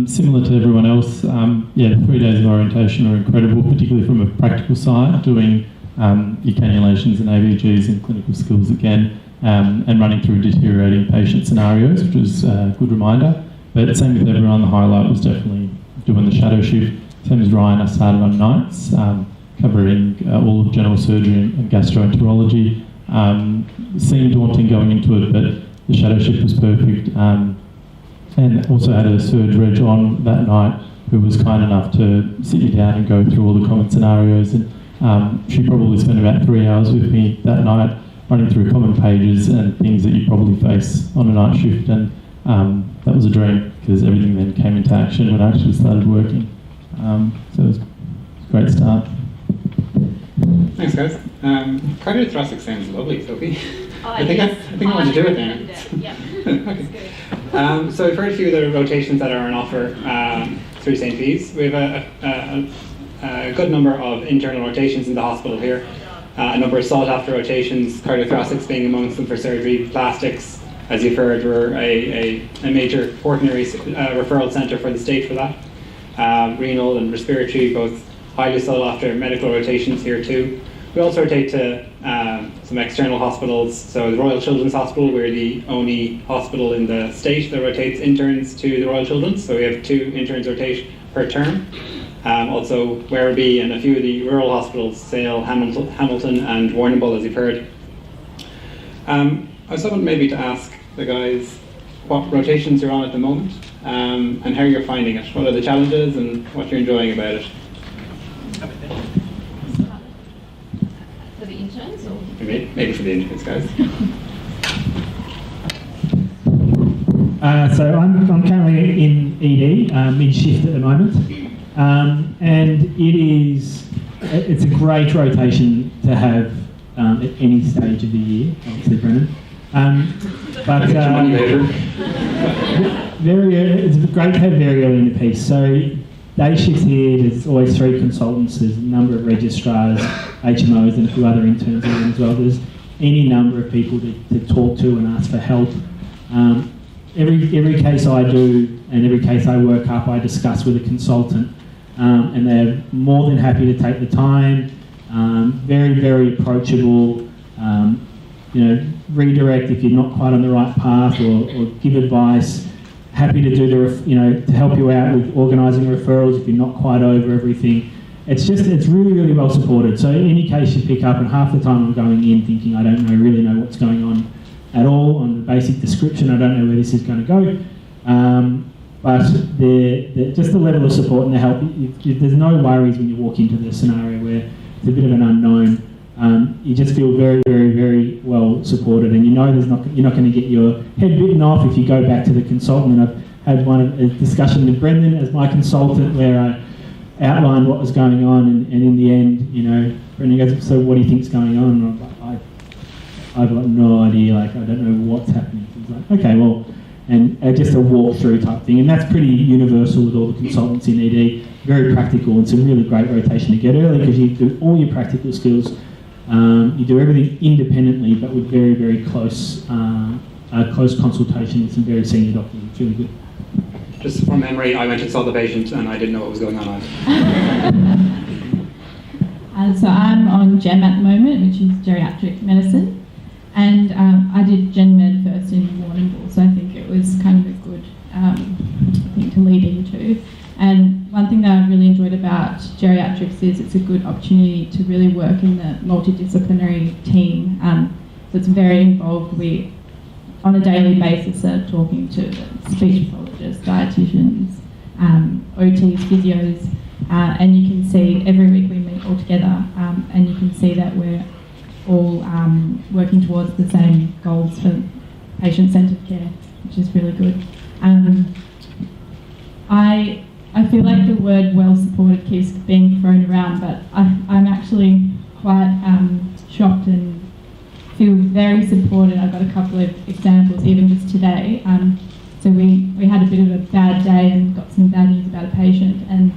Similar to everyone else, the 3 days of orientation are incredible, particularly from a practical side, doing your cannulations and ABGs and clinical skills again, and running through deteriorating patient scenarios, which was a good reminder. But same with everyone, the highlight was definitely doing the shadow shift. Same as Ryan, I started on nights, covering all of general surgery and gastroenterology. Seemed daunting going into it, but the shadow shift was perfect. And also had a surge reg on that night who was kind enough to sit me down and go through all the common scenarios. And she probably spent about 3 hours with me that night, running through common pages and things that you probably face on a night shift. And that was a dream, because everything then came into action when I actually started working. So it was a great start. Thanks, guys. Cardiothoracic sounds lovely, Sophie. Oh, I think I want to do it now. Yeah. Okay. So we've heard a few of the rotations that are on offer through St. P's. We have a good number of internal rotations in the hospital here. A number of sought-after rotations, cardiothoracics being amongst them for surgery. Plastics, as you've heard, we're a major quaternary referral centre for the state for that. Renal and respiratory, both highly sought-after medical rotations here too. We also rotate to some external hospitals. So the Royal Children's Hospital, we're the only hospital in the state that rotates interns to the Royal Children's. So we have 2 interns rotate per term. Also Werribee and a few of the rural hospitals, Sale, Hamilton and Warrnambool, as you've heard. I was hoping maybe to ask the guys what rotations you're on at the moment, and how you're finding it. What are the challenges and what you're enjoying about it? For the interns, or? Maybe for the interns, guys. So I'm currently in ED, mid-shift at the moment, and it's a great rotation to have at any stage of the year, obviously, Brennan. But it's great to have very early in the piece. So day shifts here, there's always 3 consultants, there's a number of registrars, HMOs and a few other interns in as well. There's any number of people to talk to and ask for help. Every case I do and every case I work up, I discuss with a consultant, and they're more than happy to take the time, very, very approachable, redirect if you're not quite on the right path, or give advice. Happy to do to help you out with organising referrals if you're not quite over everything. It's really, really well supported. So any case you pick up, and half the time I'm going in thinking I don't really know what's going on at all on the basic description. I don't know where this is going to go. But just the level of support and the help, there's no worries when you walk into the scenario where it's a bit of an unknown. You just feel very, very, very well supported, and you know you're not going to get your head bitten off if you go back to the consultant. And I've had a discussion with Brendan as my consultant where I outlined what was going on, and in the end, Brendan goes, "So what do you think's going on?" And I'm like, I've got no idea. I don't know what's happening. So he's like, "Okay, well," and just a walk-through type thing, and that's pretty universal with all the consultants in ED. Very practical, and some really great rotation to get early because you do all your practical skills. You do everything independently, but with very, very close consultation with some very senior doctors. It's really good. Just from memory, I went and saw the patient and I didn't know what was going on. So I'm on GEM at the moment, which is geriatric medicine, and I did Gen Med first in Warrnambool, so I think it was kind of a good thing to lead into. And one thing that I've really enjoyed about geriatrics is it's a good opportunity to really work in the multidisciplinary team. So it's very involved. We, on a daily basis, are talking to speech pathologists, dietitians, OTs, physios, and you can see every week we meet all together, and you can see that we're all working towards the same goals for patient-centred care, which is really good. I feel like the word well supported keeps being thrown around, but I'm actually quite shocked and feel very supported. I've got a couple of examples, even just today. So we had a bit of a bad day and got some bad news about a patient, and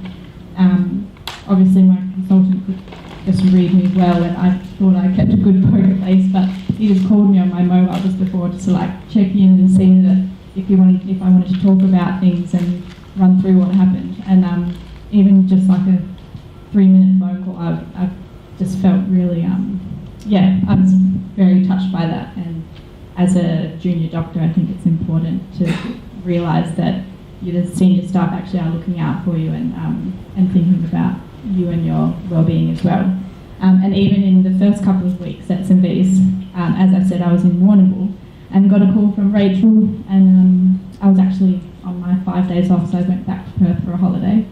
obviously my consultant could just read me well, and I thought I kept a good poker face, but he just called me on my mobile just before to like check in and see that if I wanted to talk about things and run through what happened. And even just like a 3-minute phone call, I've just felt really, I was very touched by that. And as a junior doctor, I think it's important to realise that the senior staff actually are looking out for you and thinking about you and your well-being as well. And even in the first couple of weeks at St V's, as I said, I was in Warrnambool and got a call from Rachel, and I was actually on my 5 days off, so I went back to Perth for a holiday.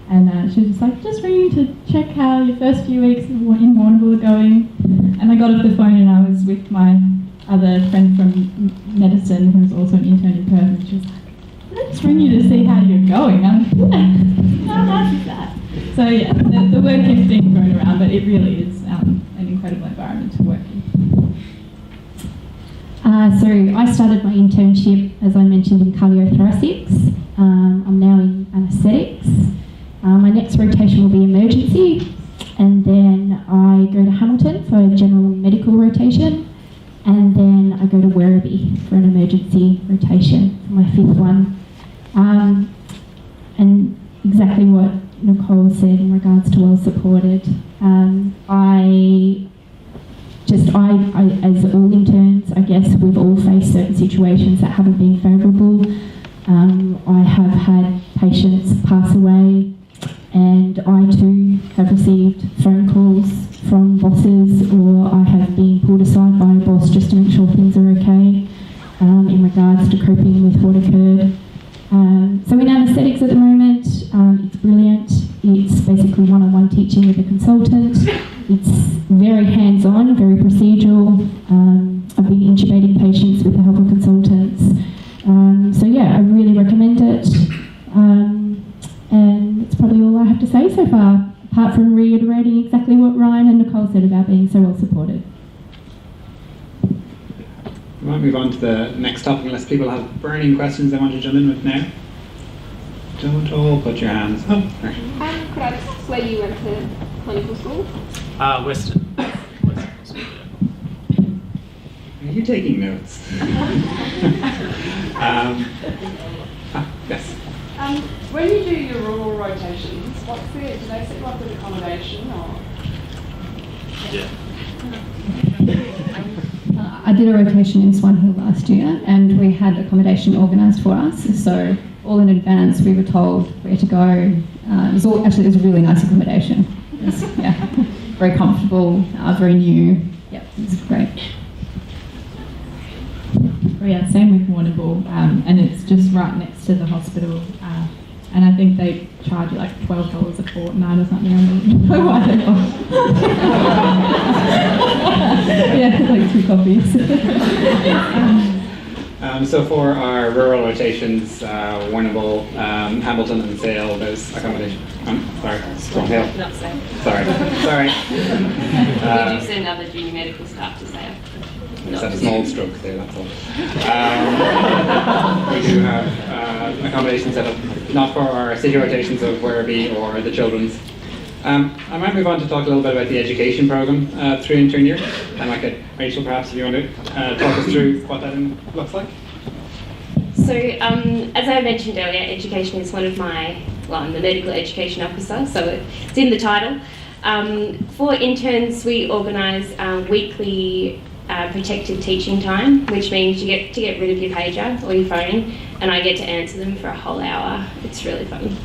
And she was just like, just ringing to check how your first few weeks in Warrnambool are going. And I got off the phone and I was with my other friend from medicine, who was also an intern in Perth, and she was like, I just ring you to see how you're going. I'm like, how nice is that? So yeah, the word keeps being thrown around, but it really is an incredible environment to work in. So I started my internship, as I mentioned, in cardiothoracics. I'm now in anaesthetics. My next rotation will be emergency, and then I go to Hamilton for a general medical rotation, and then I go to Werribee for an emergency rotation for my 5th one. And exactly what Nicole said in regards to well supported. As all interns, I guess we've all faced certain situations that haven't been favourable. I have had patients pass away, and I too have received phone calls from bosses, or I have been pulled aside by a boss just to make sure things are okay in regards to coping with what occurred. So in anaesthetics at the moment, it's brilliant. It's basically one-on-one teaching with a consultant. It's very hands-on, very procedural. I've been intubating patients with the help of consultants. So yeah, I really recommend it. And that's probably all I have to say so far, apart from reiterating exactly what Ryan and Nicole said about being so well supported. We might move on to the next topic unless people have burning questions they want to jump in with now. Don't all put your hands up. Could I just ask where you went to clinical school? Western. Are you taking notes? Yes. When you do your rural rotations, do they set you up with accommodation or? Yeah. I did a rotation in Swan Hill last year, and we had accommodation organised for us. So all in advance, we were told where to go. It was really nice accommodation. It was, very comfortable, very new. Yeah, it was great. Oh yeah, same with Warrnambool, and it's just right next to the hospital. And I think they charge you like $12 a fortnight or something. I don't know why they yeah, like 2 coffees. So for our rural rotations, Warrnambool, Hamilton and Sale, there's accommodation. Swan Hill. Not Sale. Sorry. We do send other junior medical staff to Sale. Just had a small stroke there, that's all. We do have accommodation set up, not for our city rotations of Werribee or the children's. I might move on to talk a little bit about the education programme through intern year. And I could, Rachel, perhaps, if you want to talk us through what that looks like. So, as I mentioned earlier, education is one of I'm the medical education officer, so it's in the title. For interns, we organise weekly protected teaching time, which means you get to get rid of your pager or your phone, and I get to answer them for a whole hour. It's really fun.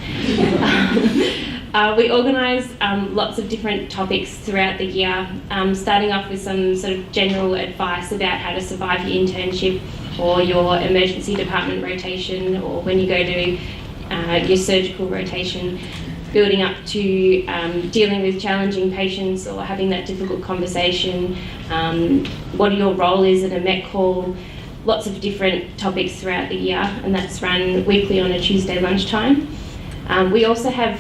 We organise lots of different topics throughout the year, starting off with some sort of general advice about how to survive your internship or your emergency department rotation, or when you go to your surgical rotation, building up to dealing with challenging patients or having that difficult conversation, what your role is in a Met call, lots of different topics throughout the year, and that's run weekly on a Tuesday lunchtime. We also have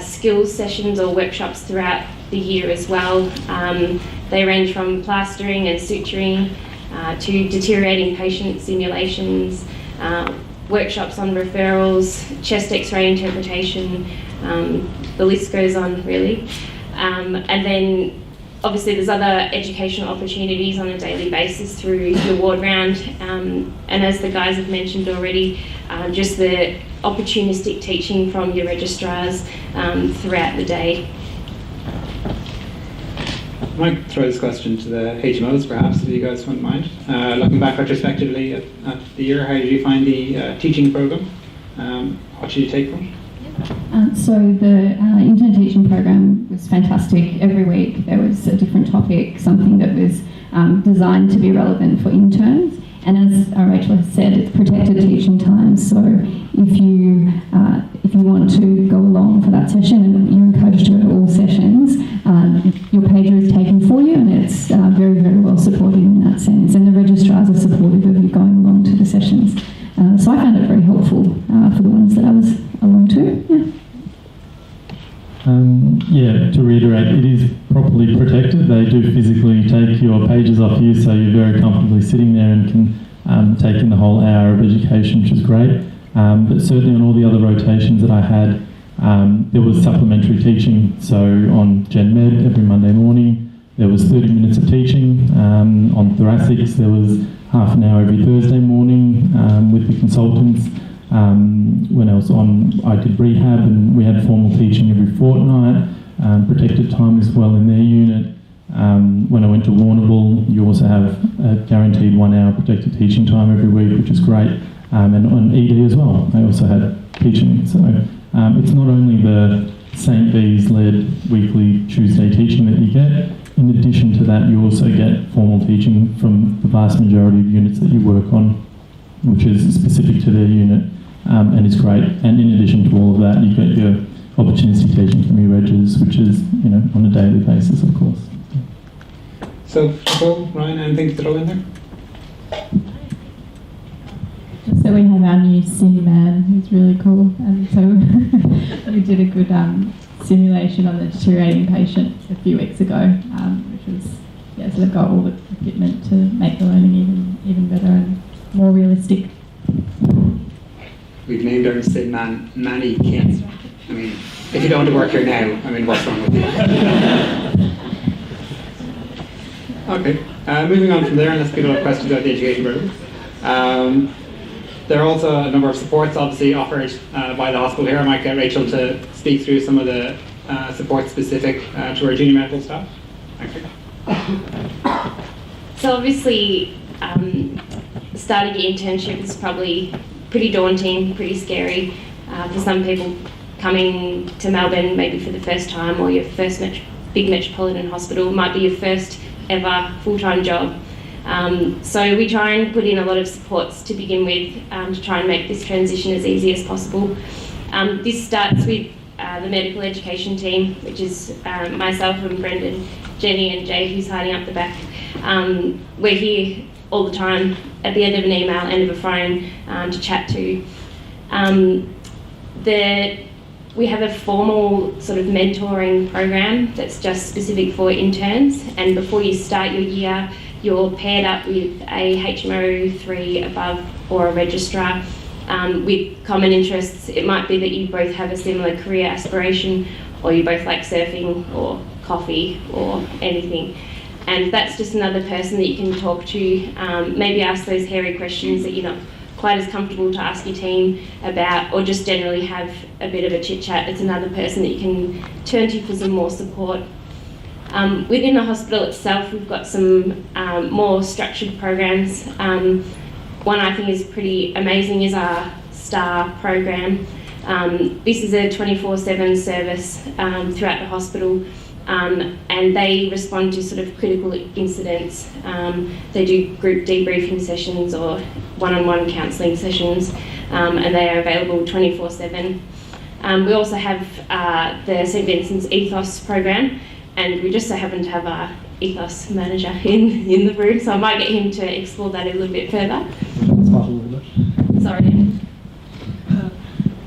skills sessions or workshops throughout the year as well. They range from plastering and suturing to deteriorating patient simulations, workshops on referrals, chest x-ray interpretation, the list goes on really. And then obviously there's other educational opportunities on a daily basis through your ward round, and as the guys have mentioned already, just the opportunistic teaching from your registrars throughout the day. I might throw this question to the HMOs perhaps, if you guys wouldn't mind. Looking back retrospectively at the year, how did you find the teaching programme? What should you take from it? So the intern teaching program was fantastic. Every week there was a different topic, something that was designed to be relevant for interns. And as Rachel has said, it's protected teaching time. So if you want to go along for that session, and you're encouraged to go to all sessions, your pager is taken for you, and it's very, very well supported in that sense. And the registrars are supportive of you going along to the sessions. So I found it very helpful for the ones that I was along to. To reiterate, it is properly protected. They do physically take your pages off you, so you're very comfortably sitting there and can take in the whole hour of education, which is great. But certainly on all the other rotations that I had, there was supplementary teaching. So on Gen Med every Monday morning, there was 30 minutes of teaching. On thoracics, there was half an hour every Thursday morning with the consultants. When I was on, I did rehab, and we had formal teaching every fortnight, protected time as well in their unit. When I went to Warrnambool, you also have a guaranteed 1 hour protected teaching time every week, which is great. And on ED as well, I also had teaching. So it's not only the St. B's led weekly Tuesday teaching that you get. In addition to that, you also get formal teaching from the vast majority of units that you work on, which is specific to their unit. And it's great. And in addition to all of that, you get your opportunistic teaching from your regs, which is, on a daily basis, of course. So, Paul, Ryan, anything to throw in there? Just that we have our new sim man, who's really cool, and so we did a good simulation on the deteriorating patient a few weeks ago, which was, so they've got all the equipment to make the learning even better and more realistic. We've named our sim man Manny King. I mean, if you don't want to work here now, what's wrong with you? Okay, moving on from there, unless people have questions about the education program. There are also a number of supports obviously offered by the hospital here. I might get Rachel to speak through some of the support specific to our junior medical staff. Thank you. So obviously, starting your internship is probably pretty daunting, pretty scary for some people coming to Melbourne maybe for the first time, or your first big metropolitan hospital. It might be your first ever full-time job. So we try and put in a lot of supports to begin with to try and make this transition as easy as possible. This starts with the medical education team, which is myself and Brendan, Jenny and Jay, who's hiding up the back. We're here all the time, at the end of an email, end of a phone, to chat to. We have a formal sort of mentoring program that's just specific for interns, and before you start your year, you're paired up with a HMO 3 above or a registrar with common interests. It might be that you both have a similar career aspiration, or you both like surfing or coffee or anything. And that's just another person that you can talk to, maybe ask those hairy questions that you're not quite as comfortable to ask your team about, or just generally have a bit of a chit chat. It's another person that you can turn to for some more support. Within the hospital itself, we've got some more structured programs. One I think is pretty amazing is our STAR program. This is a 24/7 service throughout the hospital, and they respond to sort of critical incidents. They do group debriefing sessions or one-on-one counselling sessions, and they are available 24/7. We also have the St Vincent's Ethos program, and we just so happen to have our ethos manager in the room, so I might get him to explore that a little bit further. Sorry.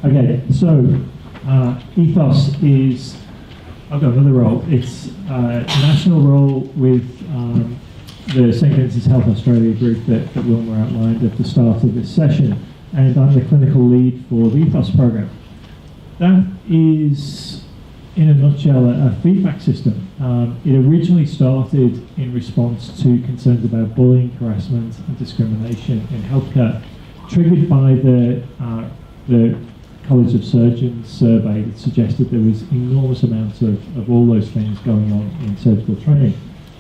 Okay, so ethos is, I've got another role. It's a national role with the St Vincent's Health Australia group that Wilma outlined at the start of this session, and I'm the clinical lead for the ethos program. That is, in a nutshell, a feedback system. It originally started in response to concerns about bullying, harassment and discrimination in healthcare, triggered by the College of Surgeons survey that suggested there was enormous amounts of all those things going on in surgical training.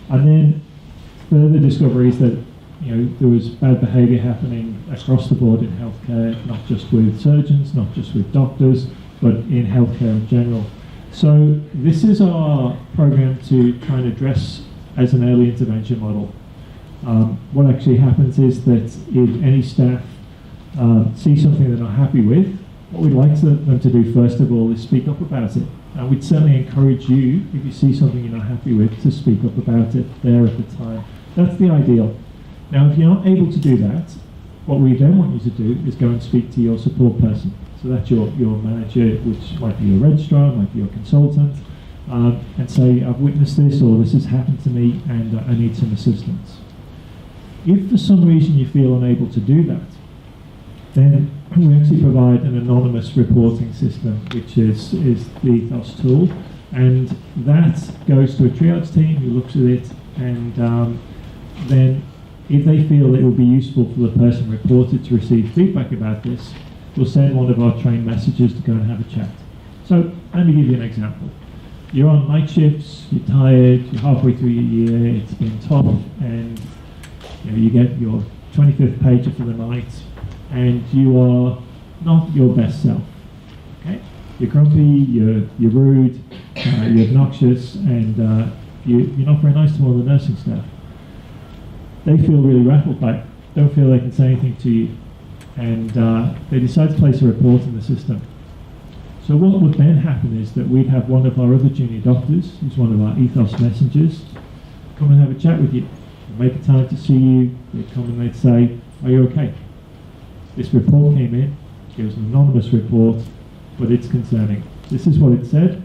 And then further discoveries that there was bad behaviour happening across the board in healthcare, not just with surgeons, not just with doctors, but in healthcare in general. So this is our program to try and address as an early intervention model. What actually happens is that if any staff see something they're not happy with, what we'd like them to do first of all is speak up about it. And we'd certainly encourage you, if you see something you're not happy with, to speak up about it there at the time. That's the ideal. Now, if you're not able to do that, what we then want you to do is go and speak to your support person. So that's your manager, which might be your registrar, might be your consultant, and say, I've witnessed this, or this has happened to me, and I need some assistance. If for some reason you feel unable to do that, then we actually provide an anonymous reporting system, which is the ethos tool, and that goes to a triage team who looks at it, and then if they feel it would be useful for the person reported to receive feedback about this, we'll send one of our trained messengers to go and have a chat. So let me give you an example. You're on night shifts, you're tired, you're halfway through your year, it's been tough, and you get your 25th pager for the night, and you are not your best self. Okay? You're grumpy, you're rude, you're obnoxious, and you're not very nice to all the nursing staff. They feel really rattled by it, don't feel they can say anything to you, and they decide to place a report in the system. So what would then happen is that we'd have one of our other junior doctors, who's one of our ethos messengers, come and have a chat with you. They'd make a time to see you, they'd come and they'd say, are you okay? This report came in, it was an anonymous report, but it's concerning. This is what it said,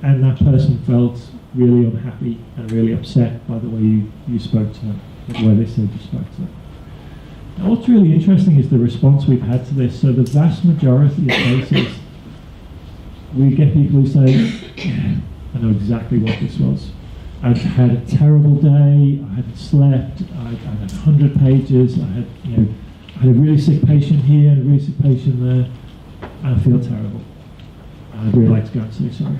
and that person felt really unhappy and really upset by the way you spoke to them, the way they said you spoke to them. Now what's really interesting is the response we've had to this. So the vast majority of cases, we get people who say, I know exactly what this was. I've had a terrible day, I hadn't slept, I had 100 pages, I had a really sick patient here and a really sick patient there, and I feel terrible. I'd really like to go and say sorry.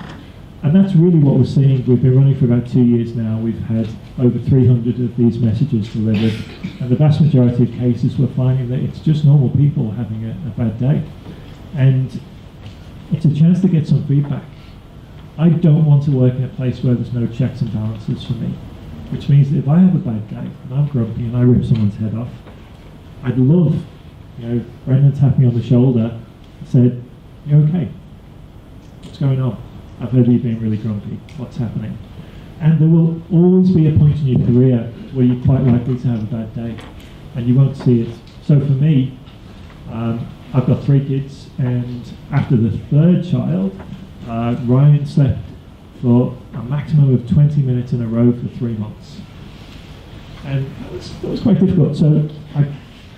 And that's really what we're seeing. We've been running for about 2 years now. We've had over 300 of these messages delivered, and the vast majority of cases we're finding that it's just normal people having a bad day. And it's a chance to get some feedback. I don't want to work in a place where there's no checks and balances for me, which means that if I have a bad day and I'm grumpy and I rip someone's head off, I'd love, Brendan tapped me on the shoulder and said, you okay? What's going on? I've heard you've been really grumpy. What's happening? And there will always be a point in your career where you're quite likely to have a bad day, and you won't see it. So for me, I've got 3 kids, and after the 3rd child, Ryan slept for a maximum of 20 minutes in a row for 3 months. And that was quite difficult. So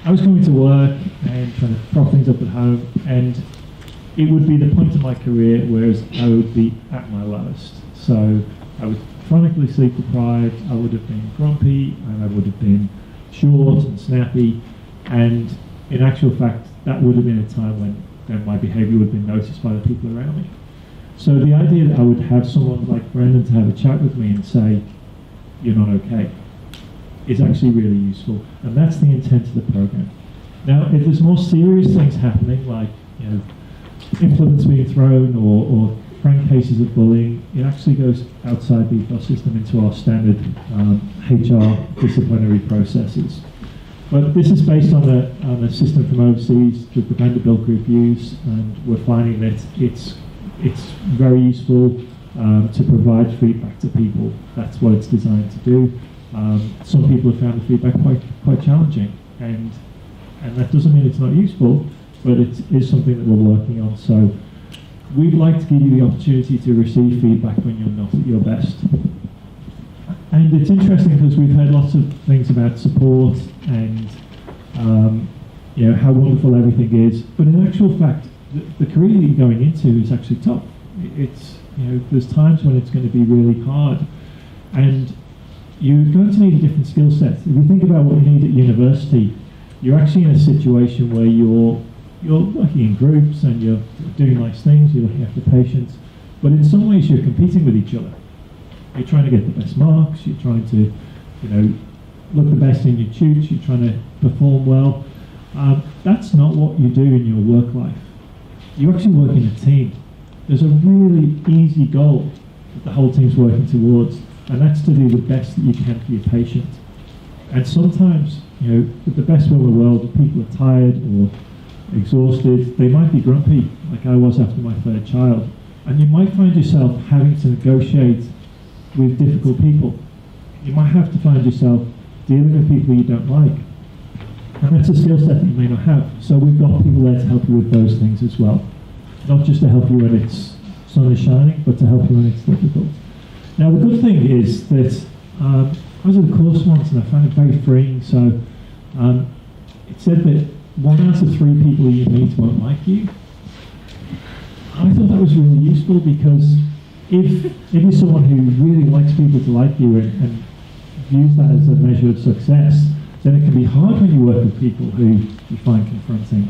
I was coming to work and trying to prop things up at home, and it would be the point of my career where I would be at my lowest. So I was chronically sleep deprived, I would have been grumpy, and I would have been short and snappy, and in actual fact, that would have been a time when then my behaviour would have been noticed by the people around me. So the idea that I would have someone like Brendan to have a chat with me and say, you're not okay, is actually really useful, and that's the intent of the program. Now, if there's more serious things happening, like implements being thrown or frank cases of bullying, it actually goes outside the ethos system into our standard HR disciplinary processes. But this is based on a system from overseas that the Vanderbilt group use, and we're finding that it's very useful. to provide feedback to people. That's what it's designed to do. Some people have found the feedback quite challenging, and that doesn't mean it's not useful, but it is something that we're working on. So we'd like to give you the opportunity to receive feedback when you're not at your best. And it's interesting because we've heard lots of things about support and how wonderful everything is, but in actual fact, the career that you're going into is actually tough. It's there's times when it's going to be really hard, and you're going to need a different skill set. If you think about what you need at university, you're actually in a situation where you're working in groups and you're doing nice things, you're looking after patients, but in some ways you're competing with each other. You're trying to get the best marks, you're trying to, look the best in your tutes, you're trying to perform well. That's not what you do in your work life. You actually work in a team. There's a really easy goal that the whole team's working towards, and that's to do the best that you can for your patient. And sometimes, with the best will in the world, people are tired or exhausted. They might be grumpy, like I was after my third child, and you might find yourself having to negotiate with difficult people. You might have to find yourself dealing with people you don't like, and that's a skill set that you may not have. So we've got people there to help you with those things as well, not just to help you when it's sun is shining, but to help you when it's difficult. Now the good thing is that I was at a course once and I found it very freeing. So it said that 1 out of 3 people you meet won't like you. I thought that was really useful, because if you're someone who really likes people to like you and views that as a measure of success, then it can be hard when you work with people who you find confronting.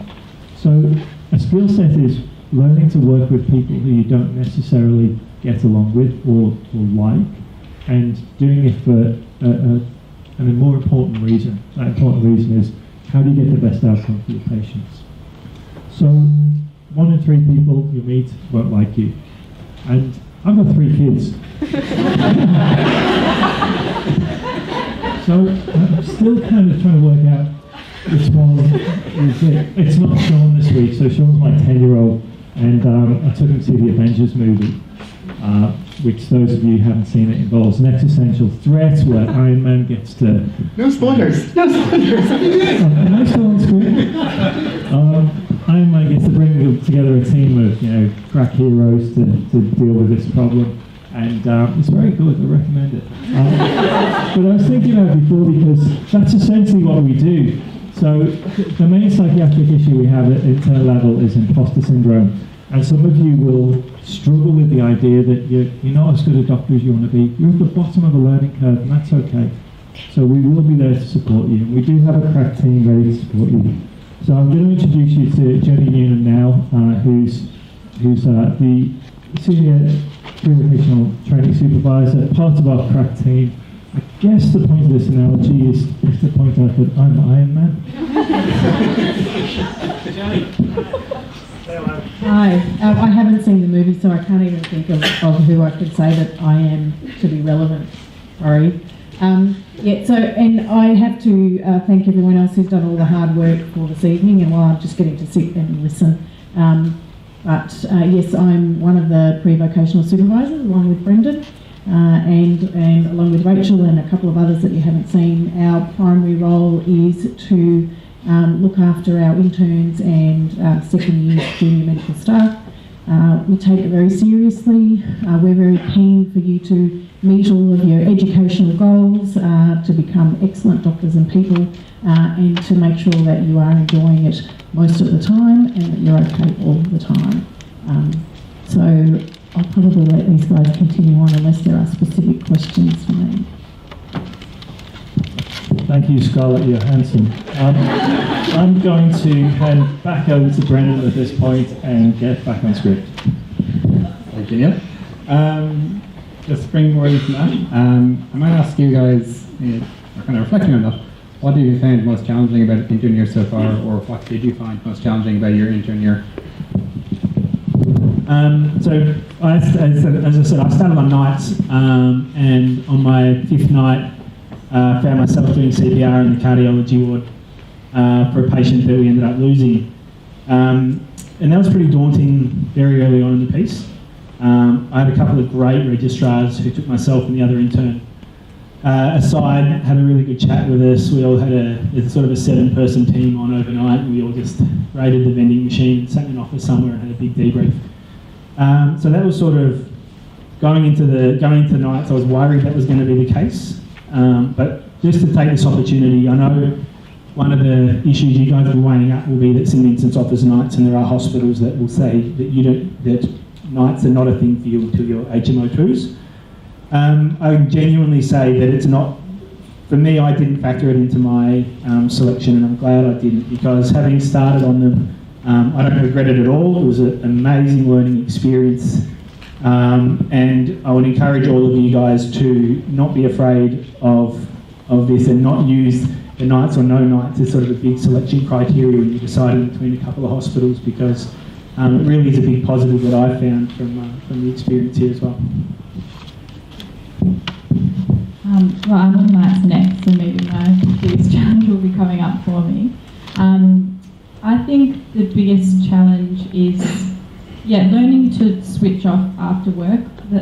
So a skill set is learning to work with people who you don't necessarily get along with or like, and doing it for a more important reason. That important reason is, how do you get the best outcome for your patients? So 1 in 3 people you meet won't like you. And I've got 3 kids. So I'm still kind of trying to work out which one is it. It's not Sean this week, so Sean's my 10-year-old, and I took him to see the Avengers movie, which those of you who haven't seen it involves an existential threat where Iron Man gets to... No spoilers! No spoilers! Am I still on screen? Iron Man gets to bring together a team of crack heroes to deal with this problem, and it's very good. I recommend it. But I was thinking about it before, because that's essentially what we do. So the main psychiatric issue we have at internal level is imposter syndrome, and some of you will struggle with the idea that you're not as good a doctor as you want to be. You're at the bottom of the learning curve, and that's okay. So we will be there to support you, and we do have a crack team ready to support you. So I'm going to introduce you to Jenny Noonan now, who's the Senior Pre-Vocational Training Supervisor, part of our crack team. I guess the point of this analogy is to point out that I'm Iron Man. Hi, I haven't seen the movie, so I can't even think of who I could say that I am to be relevant. Sorry. And I have to thank everyone else who's done all the hard work for this evening, and while I'm just getting to sit and listen. Yes, I'm one of the pre-vocational supervisors, along with Brendan, and along with Rachel and a couple of others that you haven't seen. Our primary role is to look after our interns and second year junior medical staff. We take it very seriously. We're very keen for you to meet all of your educational goals, to become excellent doctors and people, and to make sure that you are enjoying it most of the time and that you're okay all the time. So I'll probably let these guys continue on unless there are specific questions for me. Thank you, Scarlett Johansson. I'm going to hand back over to Brendan at this point and get back on script. Thank you, Neil. Just springboarding from that, I might ask you guys, kind of reflecting on that, what have you found most challenging about intern year so far, or what did you find most challenging about your intern year? So, as I said, I started on nights, and on my 5th night, found myself doing CPR in the cardiology ward for a patient that we ended up losing. And that was pretty daunting very early on in the piece. I had a couple of great registrars who took myself and the other intern aside, had a really good chat with us. We all had a sort of a 7-person team on overnight, and we all just raided the vending machine and sat in an office somewhere and had a big debrief. So that was sort of going into nights. I was worried that was going to be the case, but just to take this opportunity, I know one of the issues you guys will be weighing up will be that St Vincent's offers nights, and there are hospitals that will say that nights are not a thing for you until you're HMO2s. I genuinely say that it's not, for me, I didn't factor it into my selection, and I'm glad I didn't, because having started on them, I don't regret it at all. It was an amazing learning experience, and I would encourage all of you guys to not be afraid of this and not use the nights or no nights as sort of a big selection criteria when you're deciding between a couple of hospitals, because it really is a big positive that I found from the experience here as well. Well, I'm on nights next, so maybe my biggest challenge will be coming up for me. I think the biggest challenge is, learning to switch off after work.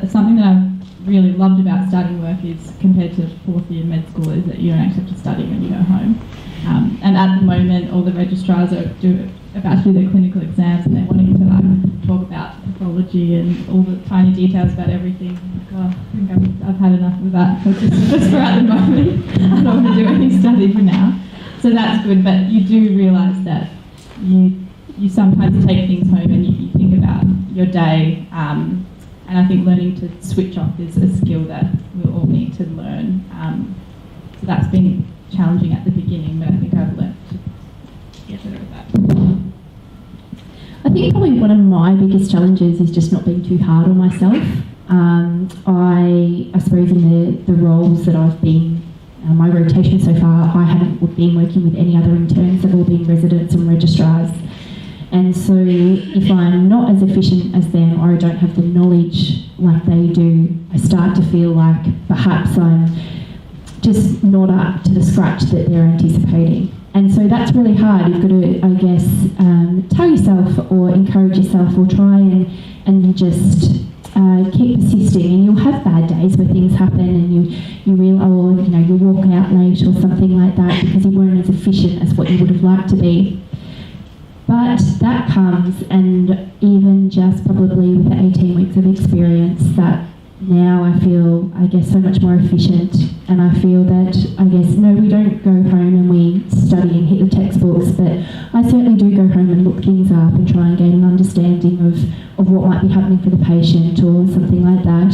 Something that I've really loved about starting work is, compared to 4th year med school, is that you don't actually have to study when you go home. And at the moment, all the registrars are about to do their clinical exams, and they're wanting to talk about pathology and all the tiny details about everything. God, I think I've had enough of that just for at the moment. I don't want to do any study for now. So that's good, but you do realise that you sometimes take things home and you think about your day, and I think learning to switch off is a skill that we'll all need to learn. So that's been challenging at the beginning, but I think I've learned to get better at that. I think probably one of my biggest challenges is just not being too hard on myself. I suppose in the roles that I've been, my rotation so far, I haven't been working with any other interns. They've all been residents and registrars. And so if I'm not as efficient as them, or I don't have the knowledge like they do, I start to feel like perhaps I'm just not up to the scratch that they're anticipating. And so that's really hard. You've got to, I guess, tell yourself or encourage yourself, or try and just keep persisting. And you'll have bad days where things happen and you realise, or you walk out late or something like that because you weren't as efficient as what you would have liked to be. But that comes, and even just probably with the 18 weeks of experience, that now I feel, I guess, so much more efficient, and I feel that, I guess, no, we don't go home and we study and hit the textbooks, but I certainly do go home and look things up and try and gain an understanding of what might be happening for the patient or something like that.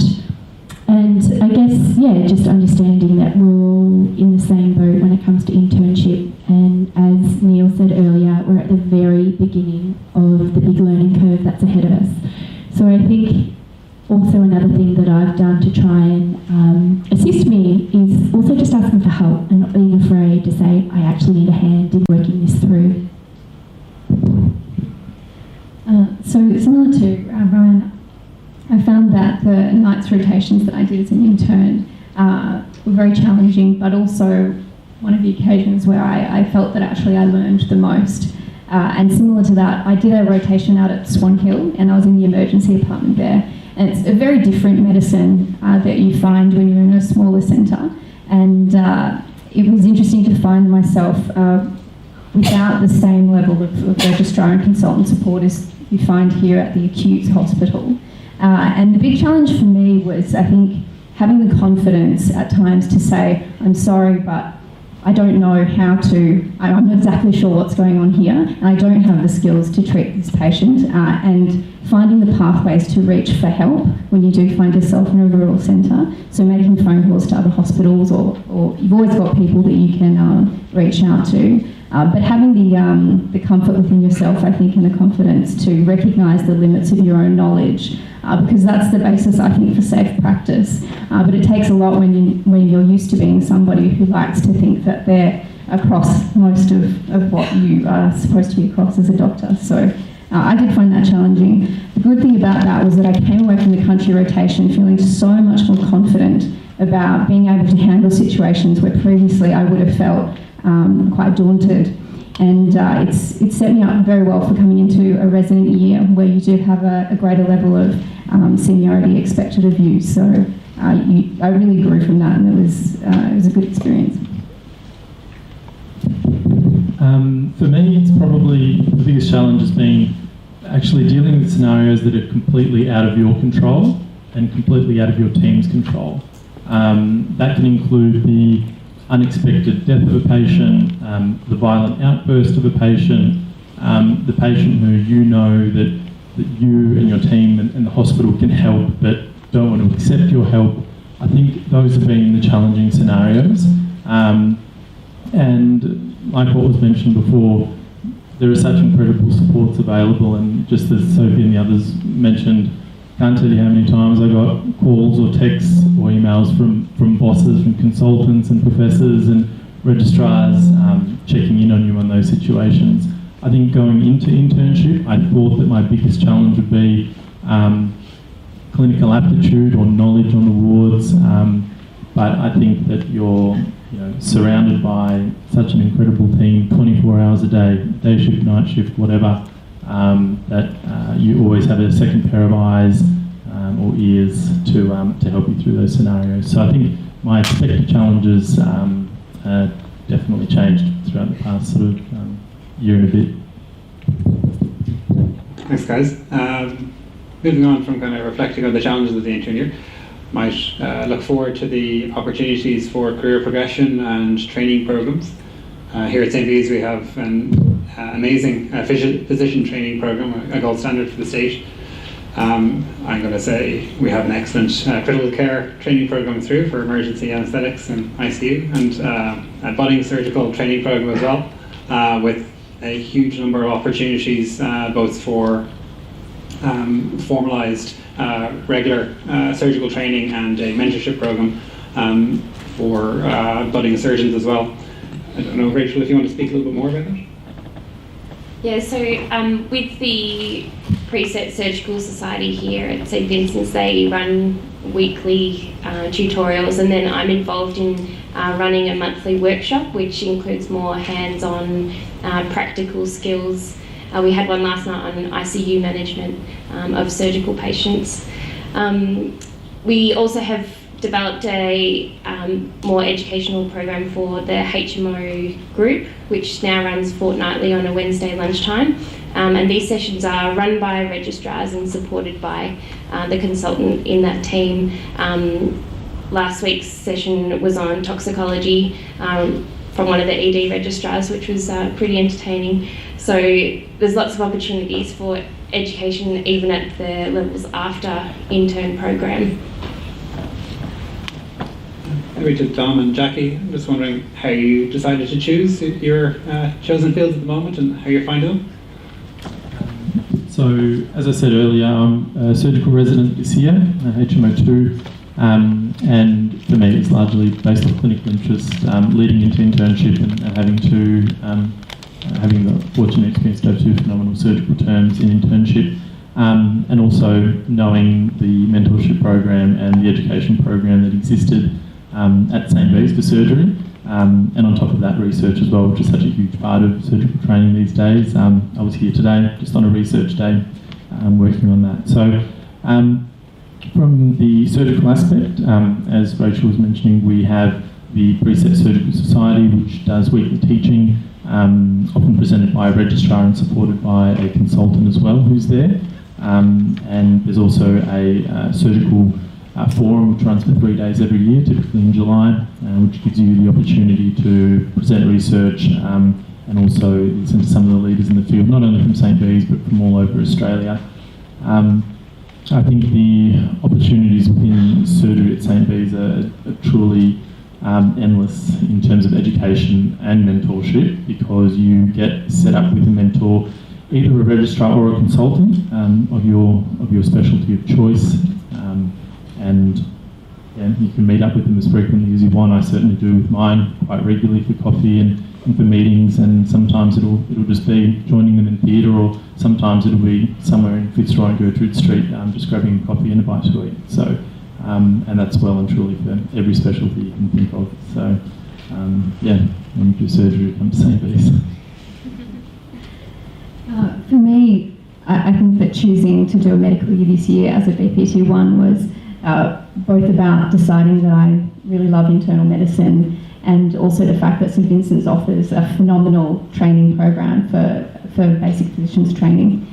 And I guess, just understanding that we're all in the same boat when it comes to internship, and as Neil said earlier, we're at the very beginning of the big learning curve that's ahead of us. So I think also another thing that I've done to try and assist me is also just asking for help and not being afraid to say, I actually need a hand in working this through. So similar to Ryan, I found that the nights rotations that I did as an intern were very challenging, but also one of the occasions where I felt that actually I learned the most. And similar to that, I did a rotation out at Swan Hill, and I was in the emergency department there. And it's a very different medicine that you find when you're in a smaller centre. And it was interesting to find myself without the same level of registrar and consultant support as you find here at the acute hospital. And the big challenge for me was, I think, having the confidence at times to say, I'm sorry, but I don't know how to, I'm not exactly sure what's going on here, and I don't have the skills to treat this patient, and finding the pathways to reach for help when you do find yourself in a rural centre. So making phone calls to other hospitals, or you've always got people that you can reach out to. But having the comfort within yourself, I think, and the confidence to recognise the limits of your own knowledge, because that's the basis, I think, for safe practice. But it takes a lot when you're used to being somebody who likes to think that they're across most of what you are supposed to be across as a doctor. So I did find that challenging. The good thing about that was that I came away from the country rotation feeling so much more confident about being able to handle situations where previously I would have felt quite daunted. And it's set me up very well for coming into a resident year where you do have a greater level of seniority expected of you. So I really grew from that, and it was a good experience. For me, it's probably the biggest challenge has been actually dealing with scenarios that are completely out of your control and completely out of your team's control. That can include the unexpected death of a patient, the violent outburst of a patient, the patient who you know that you and your team and the hospital can help but don't want to accept your help. I think those have been the challenging scenarios. And like what was mentioned before, there are such incredible supports available, and just as Sophie and the others mentioned, can't tell you how many times I got calls or texts or emails from bosses, from consultants and professors and registrars checking in on you on those situations. I think going into internship, I thought that my biggest challenge would be clinical aptitude or knowledge on the wards, but I think that you're surrounded by such an incredible team, 24 hours a day shift, night shift, whatever, that you always have a second pair of eyes or ears to help you through those scenarios. So I think my expected challenges definitely changed throughout the past sort of year and a bit. Thanks, guys. Moving on from kind of reflecting on the challenges of the intern year, might look forward to the opportunities for career progression and training programs. Here at St. Bede's we have an amazing physician training program, a gold standard for the state. I'm going to say we have an excellent critical care training program through for emergency anaesthetics and ICU, and a budding surgical training program as well, with a huge number of opportunities both for formalised regular surgical training and a mentorship program for budding surgeons as well. I don't know, Rachel, if you want to speak a little bit more about that? Yeah, so with the Preset Surgical Society here at St. Vincent's, they run weekly tutorials, and then I'm involved in running a monthly workshop which includes more hands-on practical skills. We had one last night on ICU management of surgical patients. We also have developed a more educational program for the HMO group, which now runs fortnightly on a Wednesday lunchtime. And these sessions are run by registrars and supported by the consultant in that team. Last week's session was on toxicology from one of the ED registrars, which was pretty entertaining. So there's lots of opportunities for education even at the levels after intern program. Maybe to Dom and Jackie, I'm just wondering how you decided to choose your chosen fields at the moment and how you're finding them. So, as I said earlier, I'm a surgical resident this year, HMO2, and for me it's largely based on clinical interest, leading into internship and having the fortunate experience to have 2 phenomenal surgical terms in internship, and also knowing the mentorship program and the education program that existed at St. Bede's for surgery, and on top of that research as well, which is such a huge part of surgical training these days. I was here today just on a research day working on that. So from the surgical aspect, as Rachel was mentioning, we have the Preset Surgical Society, which does weekly teaching, often presented by a registrar and supported by a consultant as well who's there. And there's also a surgical forum which runs for 3 days every year, typically in July, which gives you the opportunity to present research and also listen to some of the leaders in the field, not only from St. Bede's but from all over Australia. I think the opportunities within surgery at St. Bede's are truly endless in terms of education and mentorship, because you get set up with a mentor, either a registrar or a consultant of your specialty of choice, and you can meet up with them as frequently as you want. I certainly do with mine quite regularly for coffee and for meetings, and sometimes it'll just be joining them in theatre, or sometimes it'll be somewhere in Fitzroy and Gertrude Street, just grabbing a coffee and a bite to eat. So, and that's well and truly for every specialty you can think of. So, when you do surgery, come to St. Bede's. For me, I think that choosing to do a medical year this year as a BPT1 was both about deciding that I really love internal medicine, and also the fact that St Vincent's offers a phenomenal training program for basic physicians training.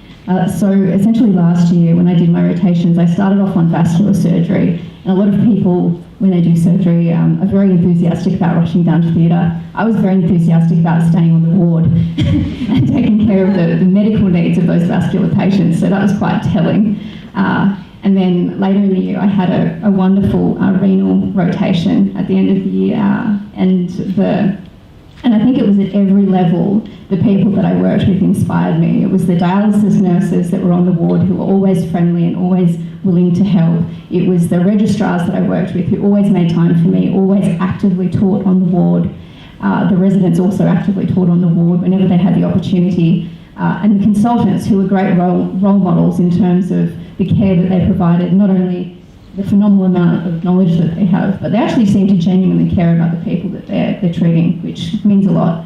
So essentially last year when I did my rotations, I started off on vascular surgery, and a lot of people when they do surgery are very enthusiastic about rushing down to theatre. I was very enthusiastic about staying on the ward and taking care of the medical needs of those vascular patients, so that was quite telling. And then later in the year I had a wonderful renal rotation at the end of the year, and I think it was at every level the people that I worked with inspired me. It was the dialysis nurses that were on the ward who were always friendly and always willing to help. It was the registrars that I worked with who always made time for me, always actively taught on the ward. The residents also actively taught on the ward whenever they had the opportunity. And the consultants who were great role models in terms of the care that they provided, not only the phenomenal amount of knowledge that they have, but they actually seem to genuinely care about the people that they're treating, which means a lot.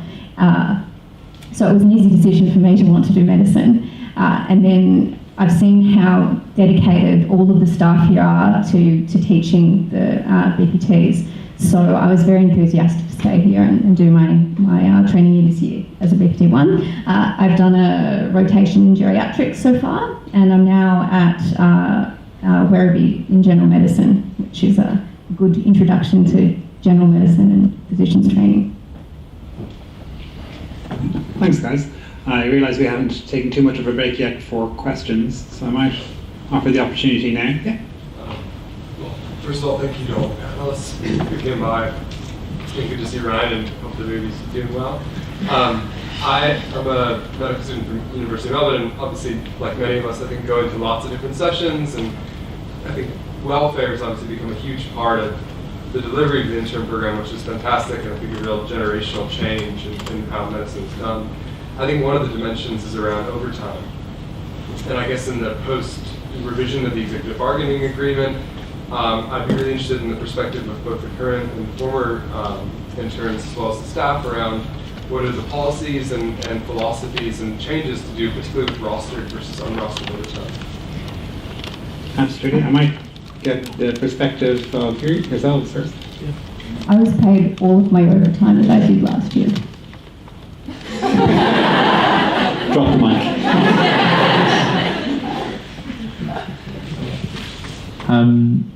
So it was an easy decision for me to want to do medicine. And then I've seen how dedicated all of the staff here are to teaching the BPTs. So I was very enthusiastic to stay here and do my training year this year as a BPT1. I've done a rotation in geriatrics so far, and I'm now at Werribee in general medicine, which is a good introduction to general medicine and physicians training. Thanks, guys. I realise we haven't taken too much of a break yet for questions, so I might offer the opportunity now. Yeah. Well, first of all, thank you to all the panelists who came by. It's been good to see Ryan and hope the baby's doing well. I am a medical student from the University of Melbourne, and obviously, like many of us, I think go into lots of different sessions, and I think welfare has obviously become a huge part of the delivery of the intern program, which is fantastic, and I think a real generational change in how medicine is done. I think one of the dimensions is around overtime. And I guess in the post-revision of the executive bargaining agreement, I'd be really interested in the perspective of both the current and former interns as well as the staff around what are the policies and philosophies and changes to do, particularly with rostered versus unrostered overtime. Absolutely. I might get the perspective of yourselves first. Yeah. I was paid all of my overtime that I did last year. Drop the mic.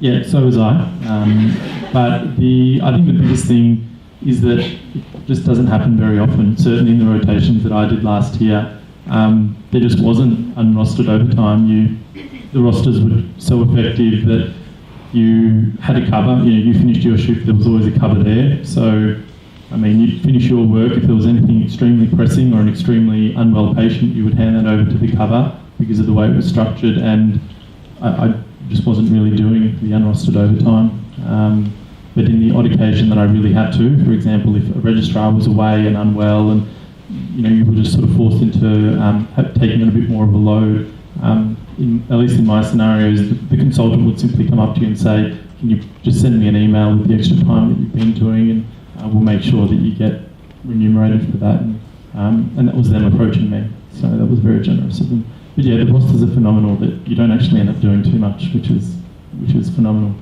Yeah, so was I. But I think the biggest thing is that it just doesn't happen very often. Certainly in the rotations that I did last year, there just wasn't unrostered overtime. The rosters were so effective that you had a cover. You finished your shift, there was always a cover there. So, I mean, you'd finish your work. If there was anything extremely pressing or an extremely unwell patient, you would hand that over to the cover because of the way it was structured. And I just wasn't really doing the unrostered overtime. But in the odd occasion that I really had to, for example, if a registrar was away and unwell, and you were just sort of forced into taking on a bit more of a load. At least in my scenarios, the consultant would simply come up to you and say, "Can you just send me an email with the extra time that you've been doing, and we'll make sure that you get remunerated for that." And that was them approaching me, so that was very generous of them. But yeah, the rosters are phenomenal. That you don't actually end up doing too much, which is phenomenal.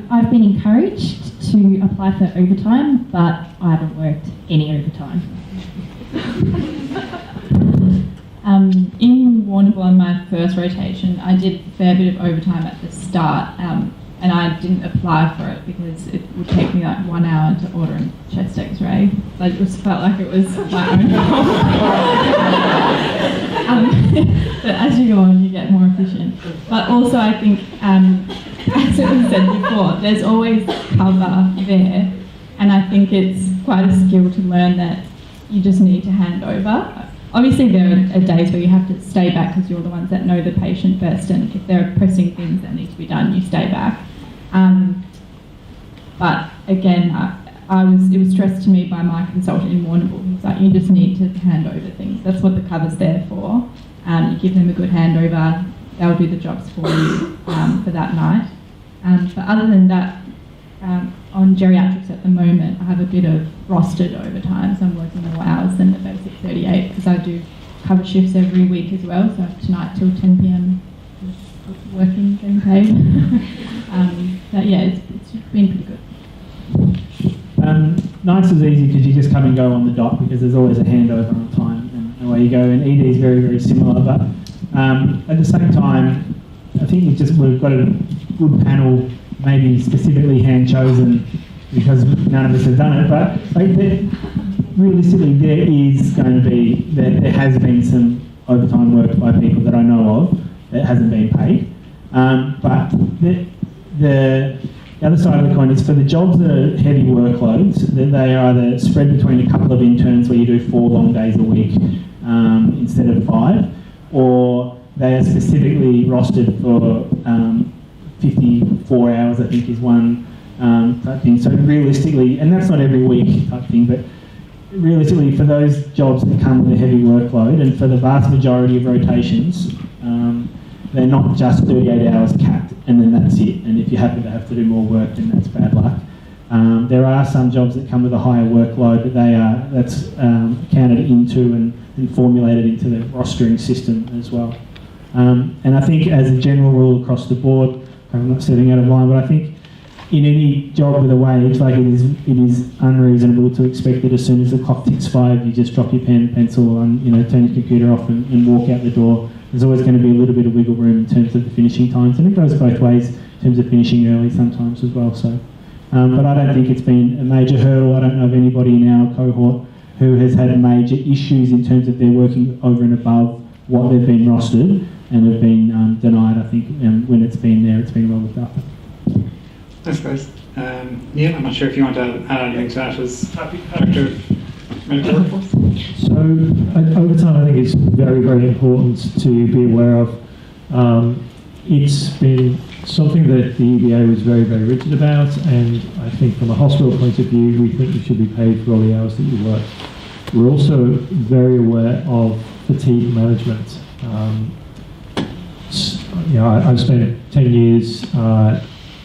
I've been encouraged to apply for overtime, but I haven't worked any overtime. In Warrnambool on my first rotation, I did a fair bit of overtime at the start, and I didn't apply for it because it would take me like 1 hour to order a chest x-ray. So it just felt like it was my own fault. But as you go on, you get more efficient. But also I think, as it was said before, there's always cover there, and I think it's quite a skill to learn that you just need to hand over. Obviously there are days where you have to stay back because you're the ones that know the patient best, and if there are pressing things that need to be done, you stay back. But again, it was stressed to me by my consultant in Warrnambool. He was like, you just need to hand over things. That's what the cover's there for. You give them a good handover, they'll do the jobs for you for that night. But other than that, on geriatrics at the moment, I have a bit of rostered overtime, so I'm working more hours than the basic 38 because I do cover shifts every week as well. So tonight till 10 p.m. working, getting paid. But yeah, it's been pretty good. Nights is easy because you just come and go on the dot because there's always a handover on time and away you go. And ED is very, very similar, but at the same time, I think we've got a good panel, maybe specifically hand chosen because none of us have done it. But realistically, there has been some overtime work by people that I know of that hasn't been paid. But the other side of the coin is for the jobs that are heavy workloads, that they are either spread between a couple of interns where you do 4 long days a week instead of 5, or they are specifically rostered for 54 hours, I think is one type thing. So realistically, and that's not every week type thing, but realistically for those jobs that come with a heavy workload and for the vast majority of rotations, they're not just 38 hours capped and then that's it. And if you happen to have to do more work, then that's bad luck. There are some jobs that come with a higher workload, but that's counted into and formulated into the rostering system as well. And I think as a general rule across the board, I'm not setting out of line, but I think in any job with a wage, like it is unreasonable to expect that as soon as the clock ticks 5, you just drop your pen, pencil, and turn your computer off and walk out the door. There's always going to be a little bit of wiggle room in terms of the finishing times, and it goes both ways in terms of finishing early sometimes as well. So, but I don't think it's been a major hurdle. I don't know of anybody in our cohort who has had major issues in terms of their working over and above what they've been rostered and have been denied. I think when it's been there, it's been well looked after. Thanks, guys. Neil, I'm not sure if you want to add anything to that as Director of Medical Workforce. So overtime, I think, is very, very important to be aware of. It's been something that the EBA was very, very rigid about, and I think from a hospital point of view, we think you should be paid for all the hours that you work. We're also very aware of fatigue management. I've spent 10 years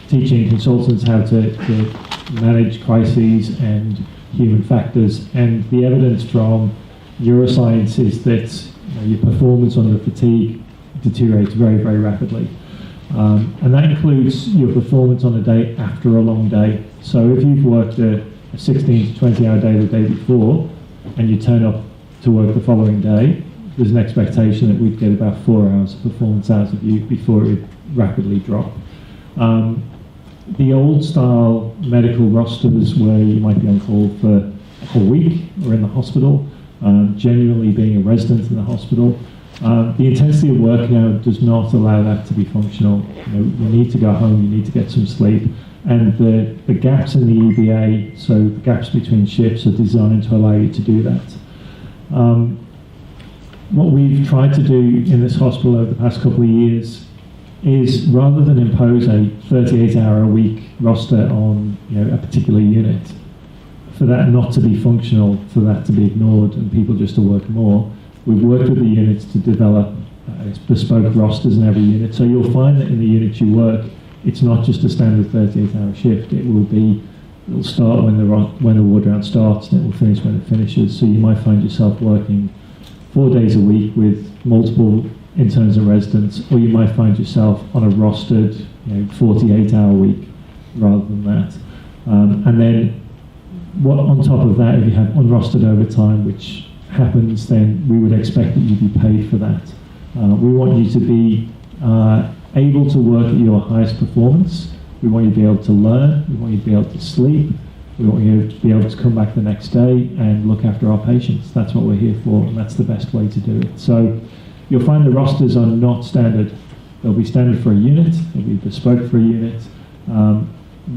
teaching consultants how to manage crises and human factors, and the evidence from neuroscience is that your performance under fatigue deteriorates very, very rapidly. And that includes your performance on a day after a long day. So if you've worked a 16 to 20 hour day the day before, and you turn up to work the following day, there's an expectation that we'd get about 4 hours of performance out of you before it would rapidly drop. The old style medical rosters where you might be on call for a whole week or in the hospital, genuinely being a resident in the hospital, the intensity of work now does not allow that to be functional. You need to go home, you need to get some sleep, and the gaps in the EBA, so the gaps between shifts, are designed to allow you to do that. What we've tried to do in this hospital over the past couple of years is, rather than impose a 38-hour-a-week roster on a particular unit, for that not to be functional, for that to be ignored and people just to work more, we've worked with the units to develop bespoke rosters in every unit. So you'll find that in the unit you work, it's not just a standard 38-hour shift. It'll start when the ward round starts and it will finish when it finishes. So you might find yourself working 4 days a week with multiple interns and residents, or you might find yourself on a rostered 48-hour week rather than that. And then on top of that, if you have unrostered overtime, which happens, then we would expect that you be paid for that. We want you to be able to work at your highest performance. We want you to be able to learn. We want you to be able to sleep. We want you to be able to come back the next day and look after our patients. That's what we're here for, and that's the best way to do it. So you'll find the rosters are not standard. They'll be standard for a unit. They'll be bespoke for a unit.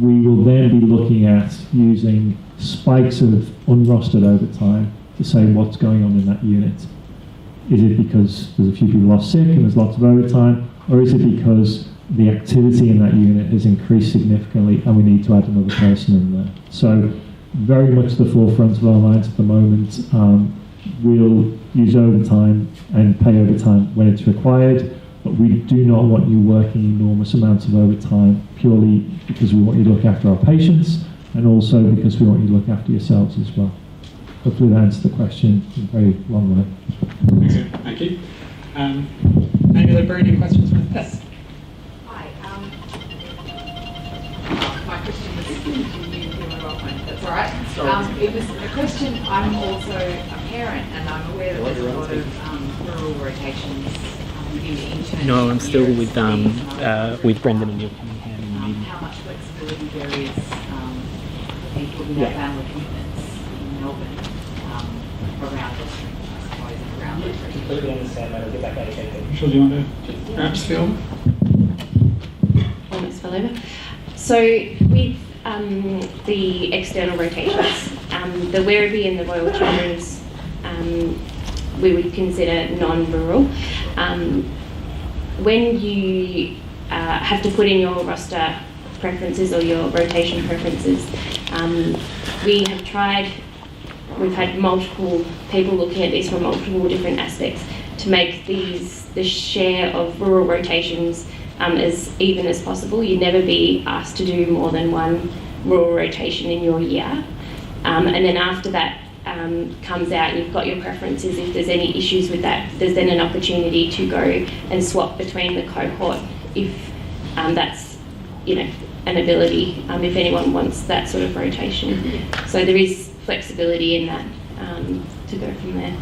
We will then be looking at using spikes of unrostered overtime to say what's going on in that unit. Is it because there's a few people off sick and there's lots of overtime, or is it because the activity in that unit has increased significantly and we need to add another person in there? So very much the forefront of our minds at the moment. We'll use overtime and pay overtime when it's required, but we do not want you working enormous amounts of overtime purely because we want you to look after our patients and also because we want you to look after yourselves as well. Hopefully that answers the question in a very long way. Thank you. Any other burning questions for us? Hi. My question was to you, that's all right. It was a question. I'm also a parent, and I'm aware that there's a lot of rural rotations within the internship. No, I'm still with Brendan, and you're coming hand in the meeting. How much flexibility there is people who have family commitments in Melbourne around the street, I suppose, and around the street. Completely understand that. I'll get back ASAP. Sure, do you want to perhaps film? Almost fell over. So with the external rotations, the Werribee and the Royal Children's we would consider non-rural. When you have to put in your roster preferences or your rotation preferences, we've had multiple people looking at these from multiple different aspects to make the share of rural rotations as even as possible. You'd never be asked to do more than one rural rotation in your year. And then after that comes out and you've got your preferences, if there's any issues with that, there's then an opportunity to go and swap between the cohort if that's, an ability, if anyone wants that sort of rotation. So there is flexibility in that to go from there.